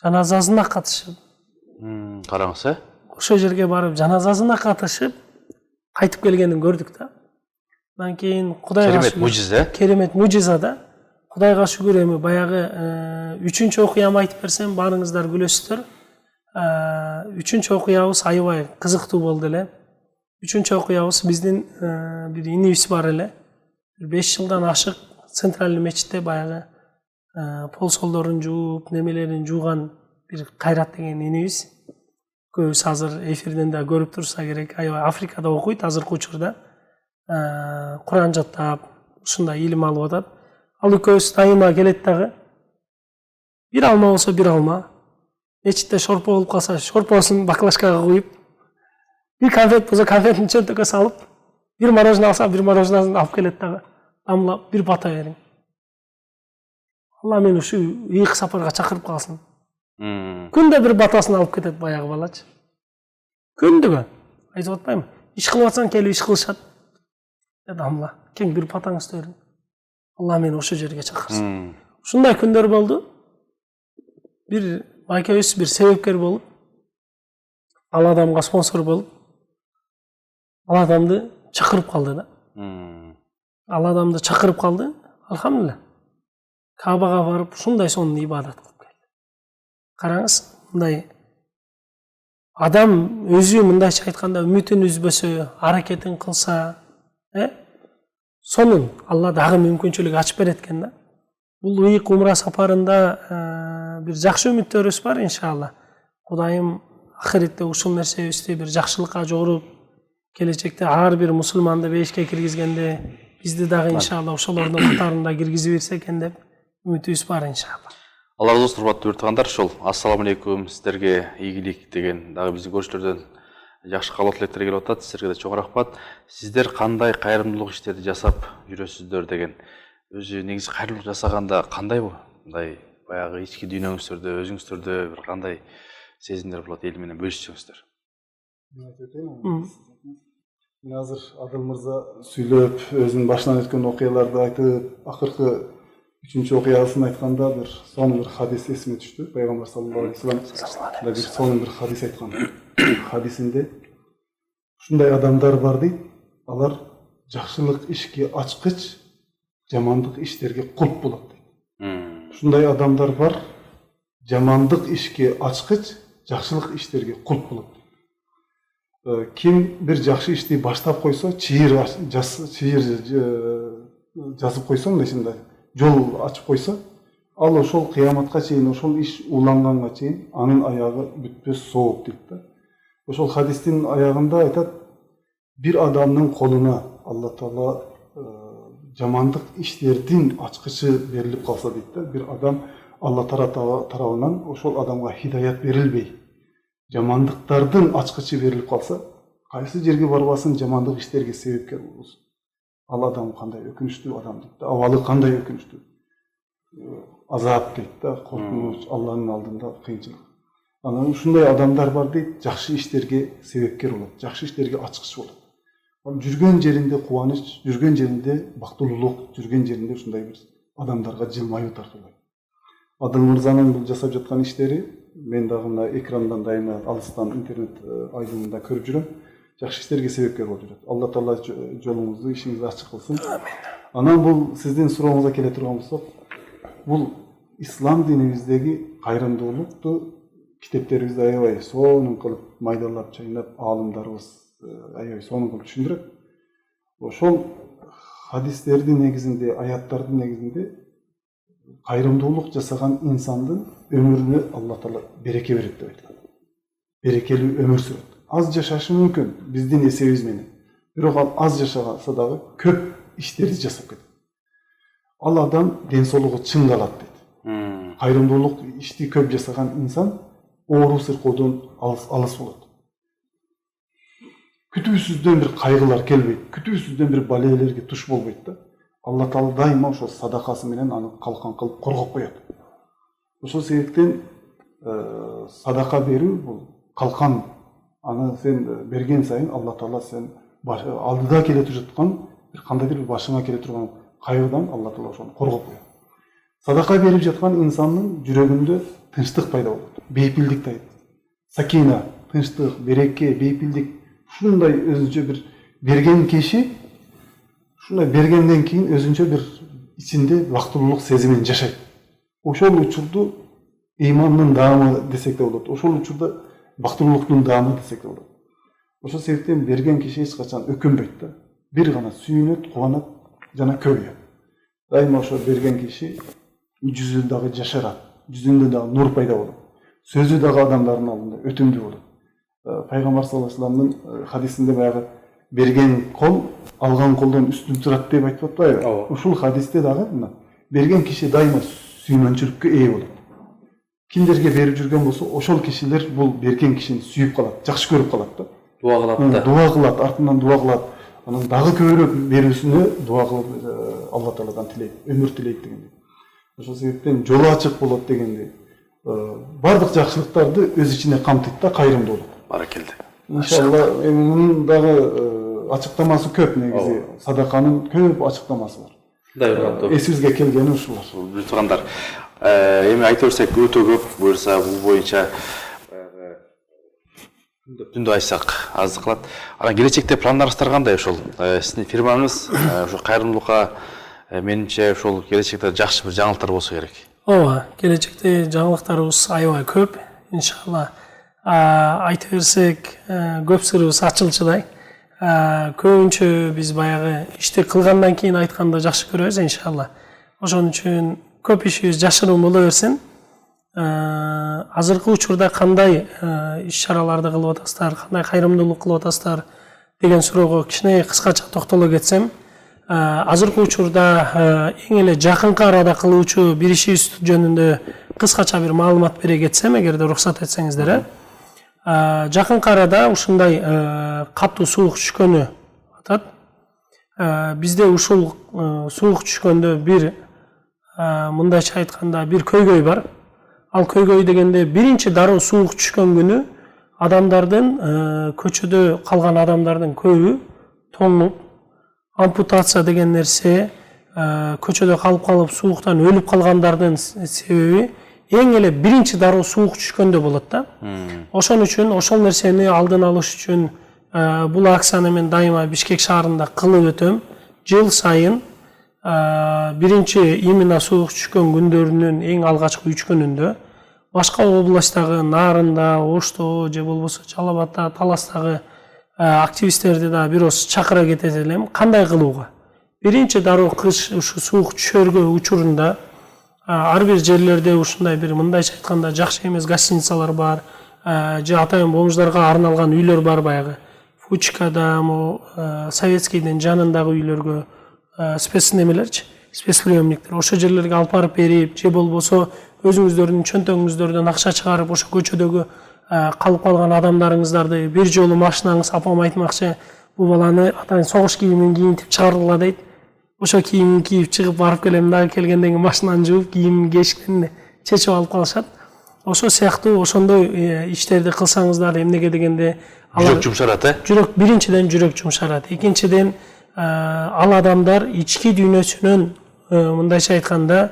жаназасына катышып, караңыз, ошо жерге барып жаназасына катышып кайтып келгенин көрдүк да. Андан кийин Кудайга керемет мужиза. Керемет мужиза да. Кудайга шүгүр, эми баягы 3-чү окуямды айтып берсем баарыңыздар күлөсүздөр. 3-чү окуябыз аябай кызыктуу болду эле. 3-чү окуябыз биздин бир инибиз бар эле. 5 жылдан ашык центральный мечитте баягы полсолдорун жууп, немелерин жууган бир Кайрат деген инибиз. Көбүс азыр эфирден да көрүп турса керек, аябай Африкада окуйт азыркы учурда. Куран жаттап, ушундай илим алып атат. Ал экөөбүз дайыма келет дагы. Бир алма болсо бир алма. Мечитте шорпо болуп калса, шорпосун баклажкага куюп, бир конфет болсо конфеттин чөнтөккө салып, бир мороженое алса, бир мороженосын алып келет дагы. Дамлап, бир бата бериң. Алла мени ушу ыйык сапарга чакырып калсын. Күндө бир батасын алып кетет баягы балачы. Күндөгө. Айтып атпаймынбы? Иш кылып атсаң келип иш кылышат. Дамла, кең бир батаңызды бериң. Алла мени ошо жерге чакырсын. Ушундай күндөр болду. bir байкебиз bir себепкер болуп, ал адамга спонсор болуп, ал адамды чакырып калды да. Ал адамды чакырып калды. Алхамдулилlah. Кабага барып ушундай сонун ибадат кылып келди. Караңыз, мындай адам өзү мындайча айтканда үмүтүн үзбөсө, аракетин кылса, сонун Алла дагы мүмкүнчүлүк ачып берет экен да. Бул ыйык умра сапарында бир жакшы үмүттөрүбүз бар иншалла. Кудайым ахиретте ушул нерсебизди бир жакшылыкка жоруп, келечекте ар бир мусулманды бейишке киргизгенде бизди дагы иншалла ошолордун катарында киргизип берсе экен деп үмүтүбүз бар иншалла. Алла разы болсун, урматтуу көрөрмандар. Ошол ассаламу алейкум, сиздерге ийгилик деген дагы биздин көрүүчүлөрдөн жакшы каалоо тилектер келип атат. Сиздерге да чоң рахмат. Сиздер кандай кайрымдуулук иштерди жасап жүрөсүздөр деген. Өзү негизи кайрымдуулук жасаганда кандай мындай баягы ички дүйнөңүздөрдө, өзүңүздөрдө бир кандай сезимдер болот, эл менен бөлүшсөңүздөр. Мен азыр Адыл мырза сүйлөп, өзүнүн башынан өткөн окуяларды айтып, акыркы 3-чү окуясын айтканда бир сонун бир хадис эсиме түштү. Пайгамбар саллаллаху алейхи вассалам бир сонун бир хадис айткан. Хадисинде ушундай адамдар бар дейт, алар жакшылык ишке ачкыч, жамандык иштерге кулп болот дейт. Ушундай адамдар бар, жамандык ишке ачкыч, жакшылык иштерге кулп болот. Ким бир жакшы ишти баштап койсо, чыйыр жазып койсо, мындайча жол ачып койсо, ал ошол кыяматка чейин, ошол иш уланганга чейин анын аягы бүтпөс сооп дейт да. Ошол хадистин аягында айтат, бир адамдын колуна Алла Таала жамандык иштердин ачкычы берилип калса дейт да, бир адам Алла тарабынан ошол адамга хидаят берилбей, жамандыктардын ачкычы берилип калса, кайсы жерге барбасын жамандык иштерге себепкер болосун. Ал адам кандай өкүнүчтүү адам дейт да, абалы кандай өкүнүчтүү. Азап дейт да, коркунуч, Алланын алдында кыйынчылык. Анан ушундай адамдар бар дейт, жакшы иштерге себепкер болот, жакшы иштерге ачкыч болот. Жүргөн жеринде кубаныч, жүргөн жеринде бактылуулук, жүргөн жеринде ушундай бир адамдарга жылмаюу тартуулайт. Адыл мырзанын бул жасап жаткан иштери мен дагы мына экрандан дайыма алыстан интернет айдынында көрүп жүрөм. Жакшы иштерге себепкер болуп жүрөт. Алла Таала жолуңузду, ишиңизди ачык кылсын. Анан бул сиздин сурооңузга келе турган болсок, бул ислам динибиздеги кайрымдуулукту китептерибизде аябай сонун кылып майдалап, чайнап, аалымдарыбыз аябай сонун кылып түшүндүрөт. Ошол хадистердин негизинде, аяттардын негизинде кайрымдуулук жасаган инсандын өмүрүнө Алла Таала береке берет деп айтылат. Берекелүү өмүр сүрөт. Аз жашашы мүмкүн биздин эсебиз менен. Бирок ал аз жашаса дагы көп иштерди жасап кетет. Ал адам ден соолугу чың калат дейт. Кайрымдуулук ишти көп жасаган инсан оору сыркоодон алыс болот. Күтүүсүздөн бир кайгылар келбейт, күтүүсүздөн бир балелерге туш болбойт да. Алла Таала дайыма ошол садакасы менен аны калкан кылып коргоп коет. Ошол себептен садака берүү бул калкан. Аны сен берген сайын Алла Таала сен алдыда келе жаткан бир кандайдыр бир башыңа келе турган кайгыдан Алла Таала ошону коргоп коет. Садака берип жаткан инсандын жүрөгүндө тынчтык пайда болот. Бейпилдик тайт. Сакина, тынчтык, береке, бейпилдик. Ушундай өзүнчө бир берген киши, ушундай бергенден кийин өзүнчө бир ичинде бактылуулук сезимин жашайт. Ошол учурду ыймандын даамы десек да болот. Ошол учурда бактылуулуктун даамы десек да болот. Ошол себептен берген киши эч качан өкүнбөйт да. Бир гана сүйүнөт, кубанат жана көбөйөт. Дайыма ошо берген киши жүзү дагы жашарат, жүзүндө дагы нур пайда болот. Сөзү дагы адамдардын алдында өтүмдүү болот. Пайгамбар саллаллаху алейхи вассаламдын хадисинде баягы берген кол алган колдон үстүн турат деп айтып атпайбы? Ушул хадисте дагы мына берген киши дайыма сүймөнчүлүккө ээ болот. Кимдерге берип жүргөн болсо, ошол кишилер бул берген кишини сүйүп калат, жакшы көрүп калат да. Дуа кылат да. Дуа кылат, артынан дуа кылат. Анан дагы көбүрөөк берүүсүнө дуа кылып Алла Тааладан тилейт, өмүр тилейт дегендей. Ошол себептен жолу ачык болот дегендей. Бардык жакшылыктарды өз ичине камтыйт да, кайрымдуулук. Баракелде. Иншалла, мунун дагы ачыктамасы көп негизи. Садаканын көп ачыктамасы бар. Эсибизге келгени ушулар. Билип тургандар. Эми айта берсек өтө көп, буюрса бул боюнча түндө айтсак аздык кылат. Анан келечекте пландарыңыздар кандай ошол? Сиздин фирмаңыз ошо кайрымдуулукка менимче ошол келечекте жакшы бир жаңылыктар болсо керек. Ооба, келечекте жаңылыктарыбыз аябай көп. Иншалла айта берсек көп сырыбыз ачылчудай. Көбүнчө биз баягы ишти кылгандан кийин айтканды жакшы көрөбүз иншалла. Ошон үчүн көп ишибиз жашыруун боло берсин. Азыркы учурда кандай иш-чараларды кылып атасыздар, кандай кайрымдуулук кылып атасыздар деген суроого кичине кыскача токтоло кетсем, азыркы учурда эң эле жакынкы арада кылуучу бир ишибиз жөнүндө кыскача бир маалымат бере кетсем, эгерде уруксат этсеңиздер. Жакынкы арада ушундай катуу суук түшкөнү атат. Бизде ушул суук түшкөндө бир мындайча айтканда бир көйгөй бар. Ал көйгөй дегенде биринчи дароо суук түшкөн күнү адамдардын көчөдө калган адамдардын көбү тоңуп, ампутация деген нерсе, көчөдө калып сууктан өлүп калгандардын себеби эң эле биринчи дароо суук түшкөндө болот да. Ошон үчүн ошол нерсени алдын алыш үчүн бул акцияны мен дайыма Бишкек шаарында кылып өтөм. Жыл сайын биринчи именно суук түшкөн күндөрүнүн эң алгачкы 3 күнүндө башка областтагы Нарында, Ошто же болбосо Жалал Абадта, Таластагы активисттерди да бирөөс чакыра кетет элем. Кандай кылууга? Биринчи дароо кыш ушу суук түшөргө учурунда ар бир жерлерде ушундай бир мындайча айтканда жакшы эмес гостиницалар бар, же атайын бомждарга арналган үйлөр бар баягы. Фучкада, Советскийдин жанындагы үйлөргө спецнемелерчи, спецприемниктер ошо жерлерге алып барып берип, же болбосо өзүңүздөрдүн чөнтөгүңүздөрдөн акча чыгарып ошо көчөдөгү калып калган адамдарыңыздарды бир жолу машинаңыз апам айтмакчы, бул баланы атайын согуш кийимин кийинтип чыгаргыла дейт. Ошо кийимин кийип чыгып барып келем, дагы келгенден кийин машинаны жууп, кийимин кешкенде чечип алып калышат. Ошо сыяктуу ошондой иштерди кылсаңыздар, эмнеге дегенде Жүрөк жумшарат, Жүрөк биринчиден жүрөк жумшарат. Экинчиден ал адамдар ички дүйнөсүнөн мындайча айтканда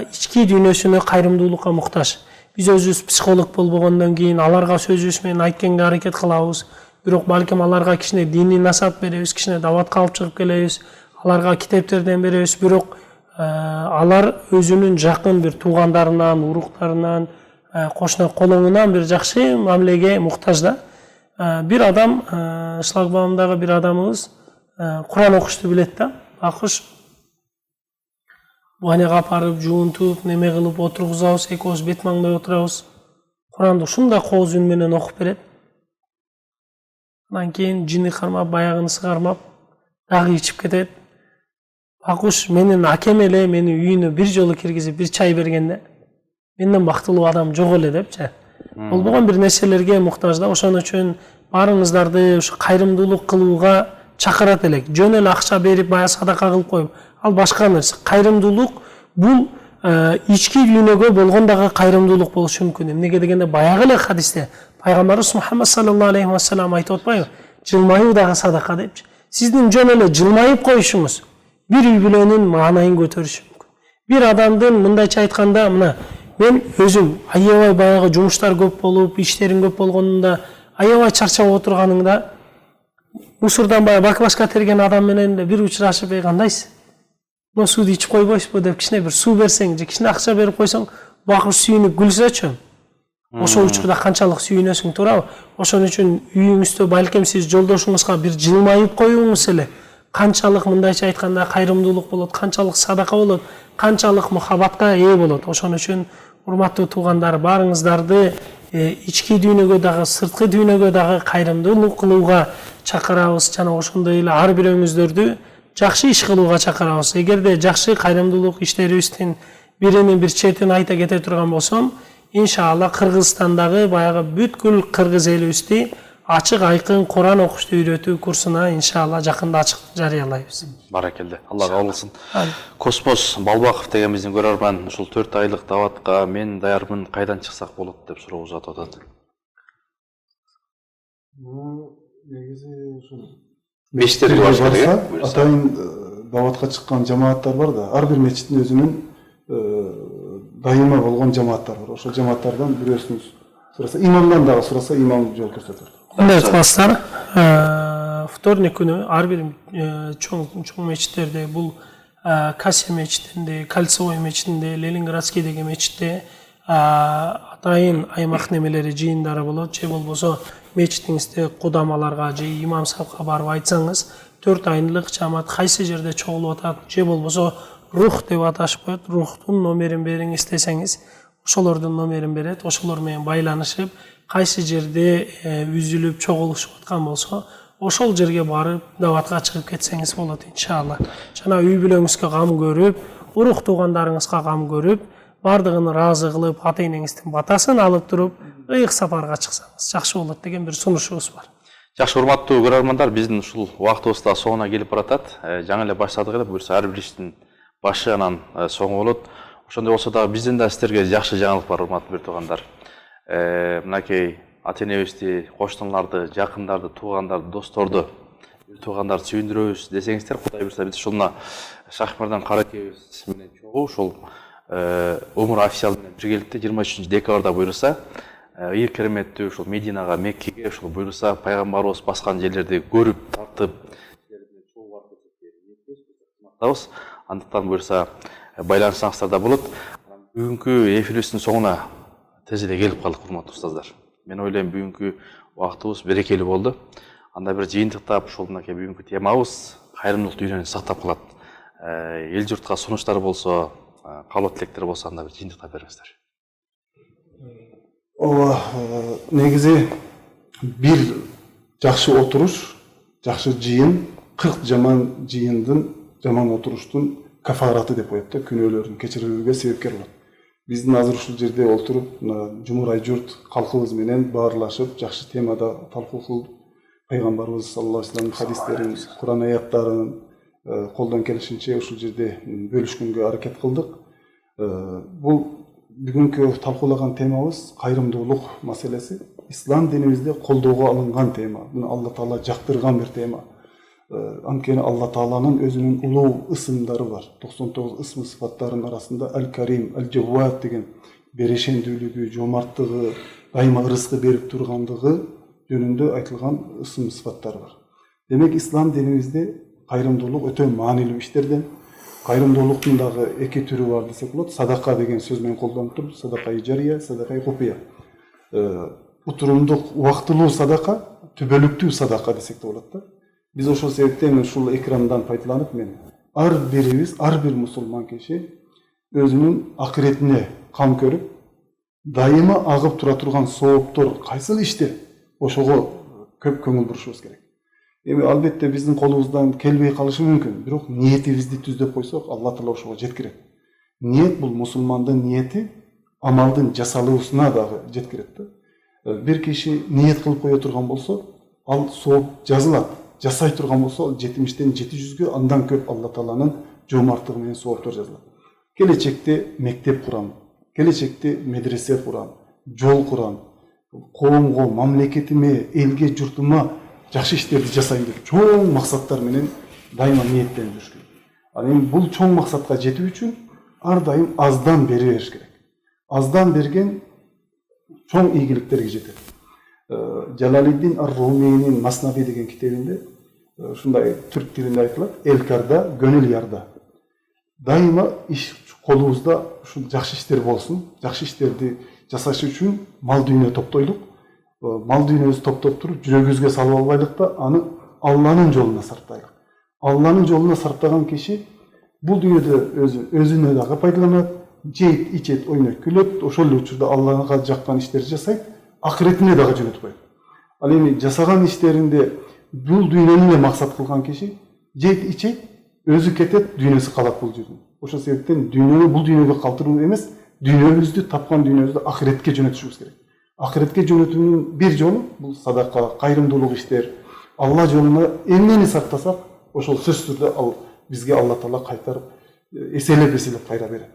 ички дүйнөсүнө кайрымдуулукка муктаж. Биз өзүбүз психолог болбогондон кийин аларга сөзүбүз менен айткенге аракет кылабыз. Бирок балким аларга кичине диний насаат беребиз, кичине даватка алып чыгып келебиз. Аларга китептерден беребиз, бирок алар өзүнүн жакын бир туугандарынан, уруктарынан, кошуна колоңунан бир жакшы мамилеге муктаж да. Бир адам, шлагбаумдагы бир адамыбыз Куран окушту билет да. Акыш баняга апарып, жуунтуп, неме кылып отургузабыз, экөөбүз бет маңдай отурабыз. Куранды ушундай кооз үн менен окуп берет. Анан кийин жини кармап, баягынысы кармап, дагы ичип кетет. Акуш менин акем эле мени үйүнө бир жолу киргизип, бир чай бергенде менден бактылуу адам жок эле депчи. Болбогон бир нерселерге муктаж да. Ошон үчүн баарыңыздарды ушу кайрымдуулук кылууга чакырат элек. Жөн эле акча берип, бая садака кылып коюп, ал башка нерсе. Кайрымдуулук бул ички дүйнөгө болгон дагы кайрымдуулук болушу мүмкүн. Эмнеге дегенде баягы эле хадисте пайгамбарыбыз Мухаммад саллаллаху алейхи ва саллям айтып атпайбы? Жылмаюу дагы садака депчи. Сиздин жөн эле жылмайып коюшуңуз бир үй бүлөнүн маанайын көтөрүшү мүмкүн. Бир адамдын мындайча айтканда, мына мен өзүм аябай баягы жумуштар көп болуп, иштерим көп болгонунда, аябай чарчап отурганыңда мусордан баягы бак-башка терген адам менен бир учурашып, кандайсыз? Мына сууду ичип койбойсузбу деп кичине бир суу берсең же кичине акча берип койсоң, бакыш сүйүнүп күлсөчү. Ошол учурда канчалык сүйүнөсүң, туурабы? Ошон үчүн үйүңүздө балким сиз жолдошуңузга бир жылмайып коюңуз эле. Канчалык мындайча айтканда кайрымдуулук болот, канчалык садака болот, канчалык мухаббатка ээ болот. Ошон үчүн урматтуу туугандар, баарыңыздарды ички дүйнөгө дагы, сырткы дүйнөгө дагы кайрымдуулук кылууга чакырабыз. Жана ошондой эле ар бирөөңүздөрдү жакшы иш кылууга чакырабыз. Эгерде жакшы кайрымдуулук иштерибиздин биринин бир четин айта кете турган болсом, иншалла Кыргызстандагы баягы бүткүл кыргыз элибизди ачык айкын Куран окушту үйрөтүү курсуна иншалла жакында ачык жарыялайбыз. Баракелде. Алла кабыл кылсын. Космос Балбаков деген биздин көрөрман ушул 4 айлык даватка мен даярмын, кайдан чыксак болот деп суроо узатып атат. Негизи ушул Мечиттерге барыш керек. Атайын даватка чыккан жамааттар бар да, ар бир мечиттин өзүнүн дайыма болгон жамааттар бар. Ошол жамааттардан бирөөсүнүз сураса, имамдан дагы сураса, имам жол көрсөтөт. Мындай класстар вторник күнү ар бир чоң мечиттерде, бул Касия мечитинде, Кольцевой мечитинде, Ленинградскийдеги мечитте атайын аймак немелери жыйындары болот. Же болбосо мечитиңизде кудамаларга же имам сапка барып айтсаңыз, 4 айындык жамаат кайсы жерде чогулуп атат, же болбосо рух деп аташып коет, рухтун номерин бериңиз десеңиз, ошолордун номерин берет, ошолор менен байланышып, кайсы жерде үзүлүп чогулушуп аткан болсо, ошол жерге барып даватка чыгып кетсеңиз болот иншалла. Жана үй бүлөңүзгө кам көрүп, урук туугандарыңызга кам көрүп, бардыгын ыраазы кылып, ата-энеңиздин батасын алып туруп, ыйык сапарга чыксаңыз жакшы болот деген бир сунушубуз бар. Жакшы, урматтуу көрөрмандар, биздин ушул убактыбыз да соңуна келип баратат. Жаңы эле баштадык эле, буюрса ар бир иштин башы анан соңу болот. Ошондой болсо дагы биздин да сиздерге жакшы жаңылык бар, урматтуу бир туугандар. Мынакей ата-энебизди, коштоңларды, жакындарды, туугандарды, досторду, бир туугандарды сүйүндүрөбүз десеңиздер, Кудай буйрса биз ушуна Шахмардан Каракебиз менен чогуу ушул Умур официал менен биргеликте 23 декабрда буйрса ыйык кереметтүү ушул Мединага, Меккеге ушул буйрса пайгамбарыбыз баскан жерлерди көрүп, тартып, андыктан буйрса байланышсаңыздар да болот. Бүгүнкү эфирибиздин соңуна тез эле келип калдык, урматтуу устаздар. Мен ойлойм бүгүнкү убактыбыз берекелүү болду. Анда бир жыйынтыктап ушул мынакей бүгүнкү темабыз кайрымдуулук дүйнөнү сактап калат. Эл журтка сунуштар болсо, каалоо тилектер болсо, анда бир жыйынтыктап бериңиздер. Ооба, негизи бир жакшы отуруш, жакшы жыйын 40 жаман жыйындын, жаман отуруштун кафараты деп коет да, күнөөлөрүн кечирүүгө себепкер болот. Биздин азыр ушул жерде отуруп, жумурай журт калкыбыз менен баарлашып, жакшы темада талкуу кылып, пайгамбарыбыз саллаллаху алейхи вассалам хадистерин, Куран аяттарын колдон келишинче ушул жерде бөлүшкөнгө аракет кылдык. Бул бүгүнкү талкуулаган темабыз кайрымдуулук маселеси. Ислам динибизде колдоого алынган тема. Муну Алла Таала жактырган бир тема. Анткени Алла Тааланын өзүнүн улуу ысымдары бар. 99 ысмы сыфаттарынын арасында Аль-Карим, Аль-Жаввад деген берешендүүлүгү, жомарттыгы, дайыма ырыскы берип тургандыгы жөнүндө айтылган ысым сыфаттары бар. Демек, ислам динибизде кайрымдуулук өтө маанилүү иштерден. Кайрымдуулуктун дагы эки түрү бар десек болот. Садака деген сөз менен колдонуп туруп, садака жария, садака купия. Утурумдук, убактылуу садака, түбөлүктүү садака десек де болот да. Биз ошол себептен ушул экрандан пайдаланып, мен ар бирибиз, ар бир мусулман киши өзүнүн акыретине кам көрүп, дайыма агып тура турган сооптор кайсыл иште, ошого көп көңүл бурушубуз керек. Эми албетте биздин колубуздан келбей калышы мүмкүн, бирок ниетибизди түздөп койсок, Алла Таала ошого жеткирет. Ниет бул мусулмандын ниети амалдын жасалуусуна дагы жеткирет да. Бир киши ниет кылып кое турган болсо, ал сооп жазылат. Жасай турган болсо, 70-тен 700-гө андан көп Алла Тааланын жомарттыгы менен сооптор жазылат. Келечекте мектеп курам, келечекте медресе курам, жол курам, коомго, мамлекетиме, элге, журтума жакшы иштерди жасайм деп чоң максаттар менен дайыма ниеттенип жүрүш керек. Ал эми бул чоң максатка жетүү үчүн ар дайым аздан бере бериш керек. Аздан берген чоң ийгиликтерге жетет. Жалалиддин ар-Румийнин Маснави деген китебинде ушундай түрк тилинде айтылат: элкарда, гөнүл ярда. Дайыма иш колубузда ушул жакшы иштер болсун, жакшы иштерди жасаш үчүн мал дүйнө топтойлук. Мал дүйнөбүздү топтоп туруп, жүрөгүбүзгө салып албайлык да, аны Алланын жолуна сарптайлык. Алланын жолуна сарптаган киши бул дүйнөдө өзүнө дагы пайдаланат, жейт, ичет, ойнойт, күлөт, ошол эле учурда Аллага жаккан иштерди жасайт, акыретине дагы жөнөтүп коет. Ал эми жасаган иштеринде бул дүйнөнү эле максат кылган киши жейт, ичет, өзү кетет, дүйнөсү калат бул жерден. Ошол себептен дүйнөнү бул дүйнөгө калтыруу эмес, дүйнөбүздү, тапкан дүйнөбүздү акыретке жөнөтүшүбүз керек. Акыретке жөнөтүүнүн бир жолу бул садака, кайрымдуулук иштер. Алла жолуна эмнени сарптасак, ошол сөзсүз түрдө ал бизге Алла Таала кайтарып, эселеп кайра берет.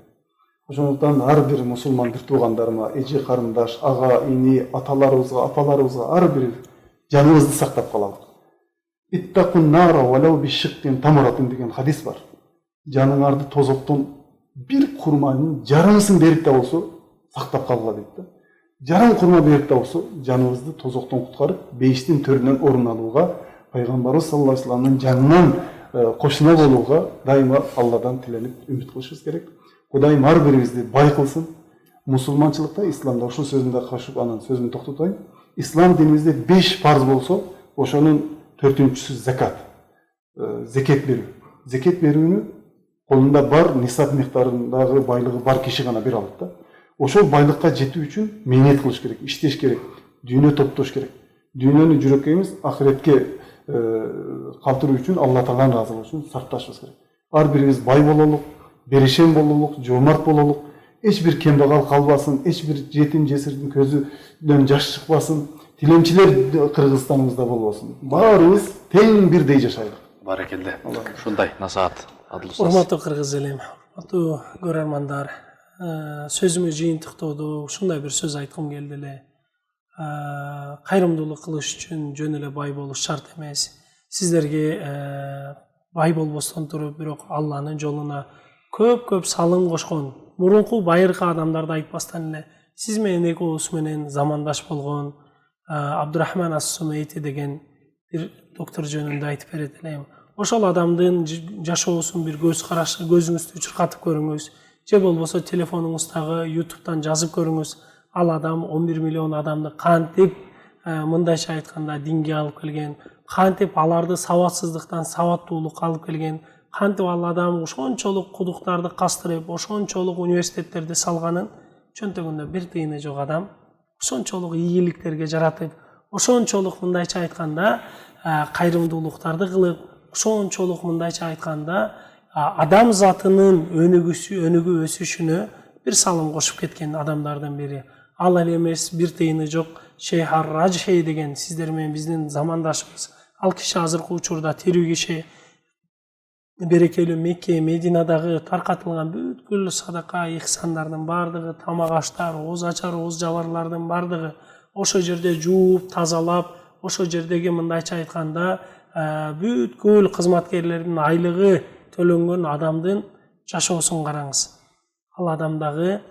Ошондуктан ар бир мусулман бир туугандарыма, эже карындаш, ага, ини, аталарыбызга, апаларыбызга ар бир жаныбызды сактап калалык. Иттакун нара валау бишиктин тамаратин деген хадис бар. Жаныңарды тозоктон bir kurmanın yarımısını berip de olsa sақтап қалуға дейді да. Жарым құрма беріп те болса жаныңызды тозақтан құтқарып, бейіштің төрінен орын алуға, пайғамбарымыз саллаллаху алейхи вассаламның жанынан қошына болуға дайыма Алладан тіленіп үміт қылышымыз керек. Құдайым әрбірімізді бай қылсын. Мұсылманшылықта, исламда ошол сөзүмдө кашып анан сөзүмдү токтотойм. Ислам динибизде 5 парыз болсо, ошонун 4-үнчүсү закат. Зекет берүү. Зекет берүүнү колунда бар нисап миктарындагы байлыгы бар киши гана бере алат да. Ошол байлыкка жетүү үчүн мээнет кылыш керек, иштеш керек, дүйнө топтош керек. Дүйнөнү жүрөккө эмес, ахиретке калтыруу үчүн, Алла Тааланын ыраазылыгы үчүн сарпташыбыз керек. Ар бирибиз бай бололук, берешен бололук, жоомарт бололук. Эч бир кембагал калбасын, эч бир жетим жесирдин көзүнөн жаш чыкпасын, тилемчилер Кыргызстаныбызда болбосун. Баарыбыз тең бирдей жашайлык. Баракелде. Ушундай насаат. Адыл устаз. Урматтуу кыргыз элем, урматтуу көрөрмандар, сөзүмө жыйынтыктоодо ушундай бир сөз айткым келди эле. Кайрымдуулук кылыш үчүн жөн эле бай болуш шарт эмес. Сиздерге бай болбостон туруп, бирок Алланын жолуна көп салым кошкон, мурунку байыркы адамдарды айтпастан эле сиз менен эки ооз менен замандаш болгон Абдурахман Ас-Сумейти деген бир доктор жөнүндө айтып берет элем. Ошол адамдын жашоосун бир көз карашы, көзүңүздү чуркатып көрүңүз, же болбосо телефонуңуздагы YouTube'дан жазып көрүңүз. Ал адам 11 миллион адамды кантип мындайча айтканда динге алып келген, кантип аларды сабатсыздыктан сабаттуулукка алып келген, кантип ал адам ошончолук кудуктарды кастырып, ошончолук университеттерди салганын чөнтөгүндө бир тыйыны жок адам, ошончолук ийгиликтерге жаратып, ошончолук мындайча айтканда кайрымдуулуктарды кылып, ошончолук мындайча айтканда адам затынын өнүгүү өсүшүнө бир салым кошуп кеткен адамдардын бири. Ал эле эмес, бир тыйыны жок Шейх Ар-Раджхи деген сиздер менен биздин замандашыбыз. Ал киши азыркы учурда тирүү киши. Берекелүү Мекке, Мединадагы таркатылган бүткүл садака, ихсандардын бардыгы, тамак аштар, ооз ачар, ооз жабарлардын бардыгы ошо жерде жууп, тазалап, ошо жердеги мындайча айтканда бүткүл кызматкерлердин айлыгы төлөнгөн адамдын жашоосун караңыз. Ал адамдагы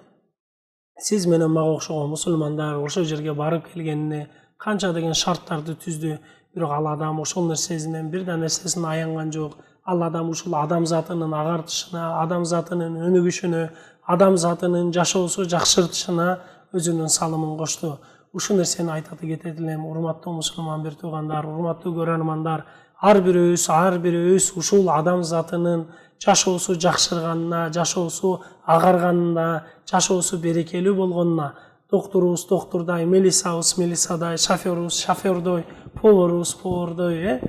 сиз менен мага окшогон мусулмандар ошол жерге барып келгенине канча деген шарттарды түздү, бирок ал адам ошол нерсесинен бир да нерсесин аянган жок. Ал адам ушул адам затынын агартышына, адам затынын өнүгүшүнө, адам затынын жашоосу жакшыртышына өзүнүн салымын кошту. Ушул нерсени айтып кетет элем, урматтуу мусулман бир туугандар, урматтуу көрөрмандар, ар бирөөбүз ушул адам затынын жашоосу жакшырганына, жашоосу агарганына, жашоосу берекелүү болгонуна, докторубуз доктурдай, мелисабыз мелисадай, шофёрубуз шофёрдой, поварыбыз повардой,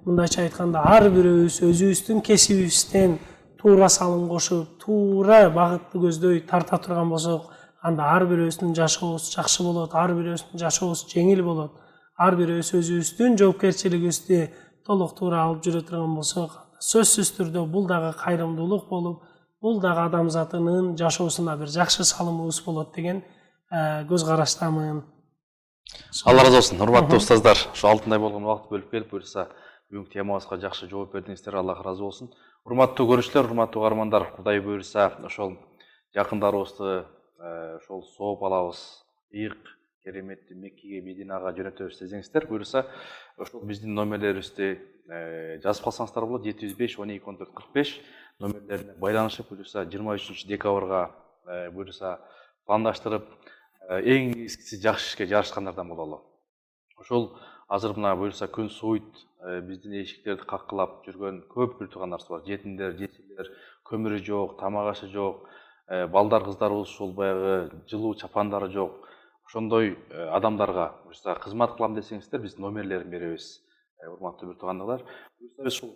мындайча айтканда ар бирөөбүз өзүбүздүн кесибибизден туура салым кошуп, туура багытты көздөй тарта турган болсок, анда ар бирөөбүздүн жашообуз жакшы болот, ар бирөөбүздүн жашообуз жеңил болот. Ар бирөөбүз өзүбүздүн жоопкерчилигибизди толук туура алып жүрө турган болсок, сөзсүз түрдө бул дагы кайрымдуулук болуп, бул дагы адам затынын жашоосуна бир жакшы салымыбыз болот деген көз караштамын. Алла разы болсун. Урматтуу устаздар, ушу алтындай болгон убакыт бөлүп келип, буюрса бүгүнкү темабызга жакшы жооп бердиңиздер. Аллах разы болсун. Урматтуу көрүүчүлөр, урматтуу каармандар, Кудай буюрса, ошол жакындарыбызды ошол сооп алабыз. Ыйык кереметти Меккеге, Мединага жөнөтөбүз десеңиздер, буюрса ошол биздин номерлерибизди жазып калсаңыздар болот. 705-12-14-45 номерлерине байланышып, буюрса 23 декабрга буюрса пландаштырып, эң эскиси жакшы ишке жарышкандардан бололу. Ошол азыр мына буюрса күн сууйт, биздин эшиктерди каккылап жүргөн көп бир туугандарыбыз бар. Жетимдер, жесирлер, көмүрү жок, тамак ашы жок, балдар кыздарыбыз ушул баягы жылуу чапандары жок. Ошондой адамдарга буюрса кызмат кылам десеңиздер, биз номерлерин беребиз. Урматтуу бир туугандар. Буюрса биз ушул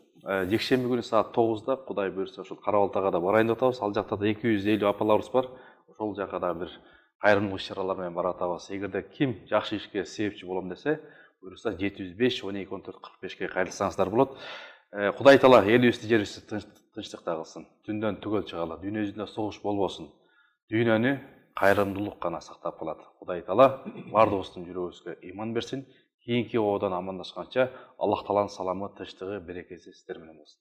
жекшемби күнү саат 9-да Кудай буюрса ушул Кара Балтага да барайын деп атабыз. Ал жакта да 250 апаларыбыз бар. Ошол жака да бир кайрымдуулук иш-чаралар менен баратабыз. Эгерде ким жакшы ишке себепчи болом десе, буюрса 705-12-14-45ке кайрылсаңыздар болот. Кудай Таала элибизди, жерибизди тынчтыкта кылсын. Түндөн түгөл чыгалы, дүйнө жүзүндө согуш болбосун. Дүйнөнү кайрымдуулук гана сактап калат. Кудай Таала бардыгыбыздын жүрөгүбүзгө ыйман берсин. Кийинки оодан амандашканча Аллах Тааланын саламы, тынчтыгы, берекеси сиздер менен болсун.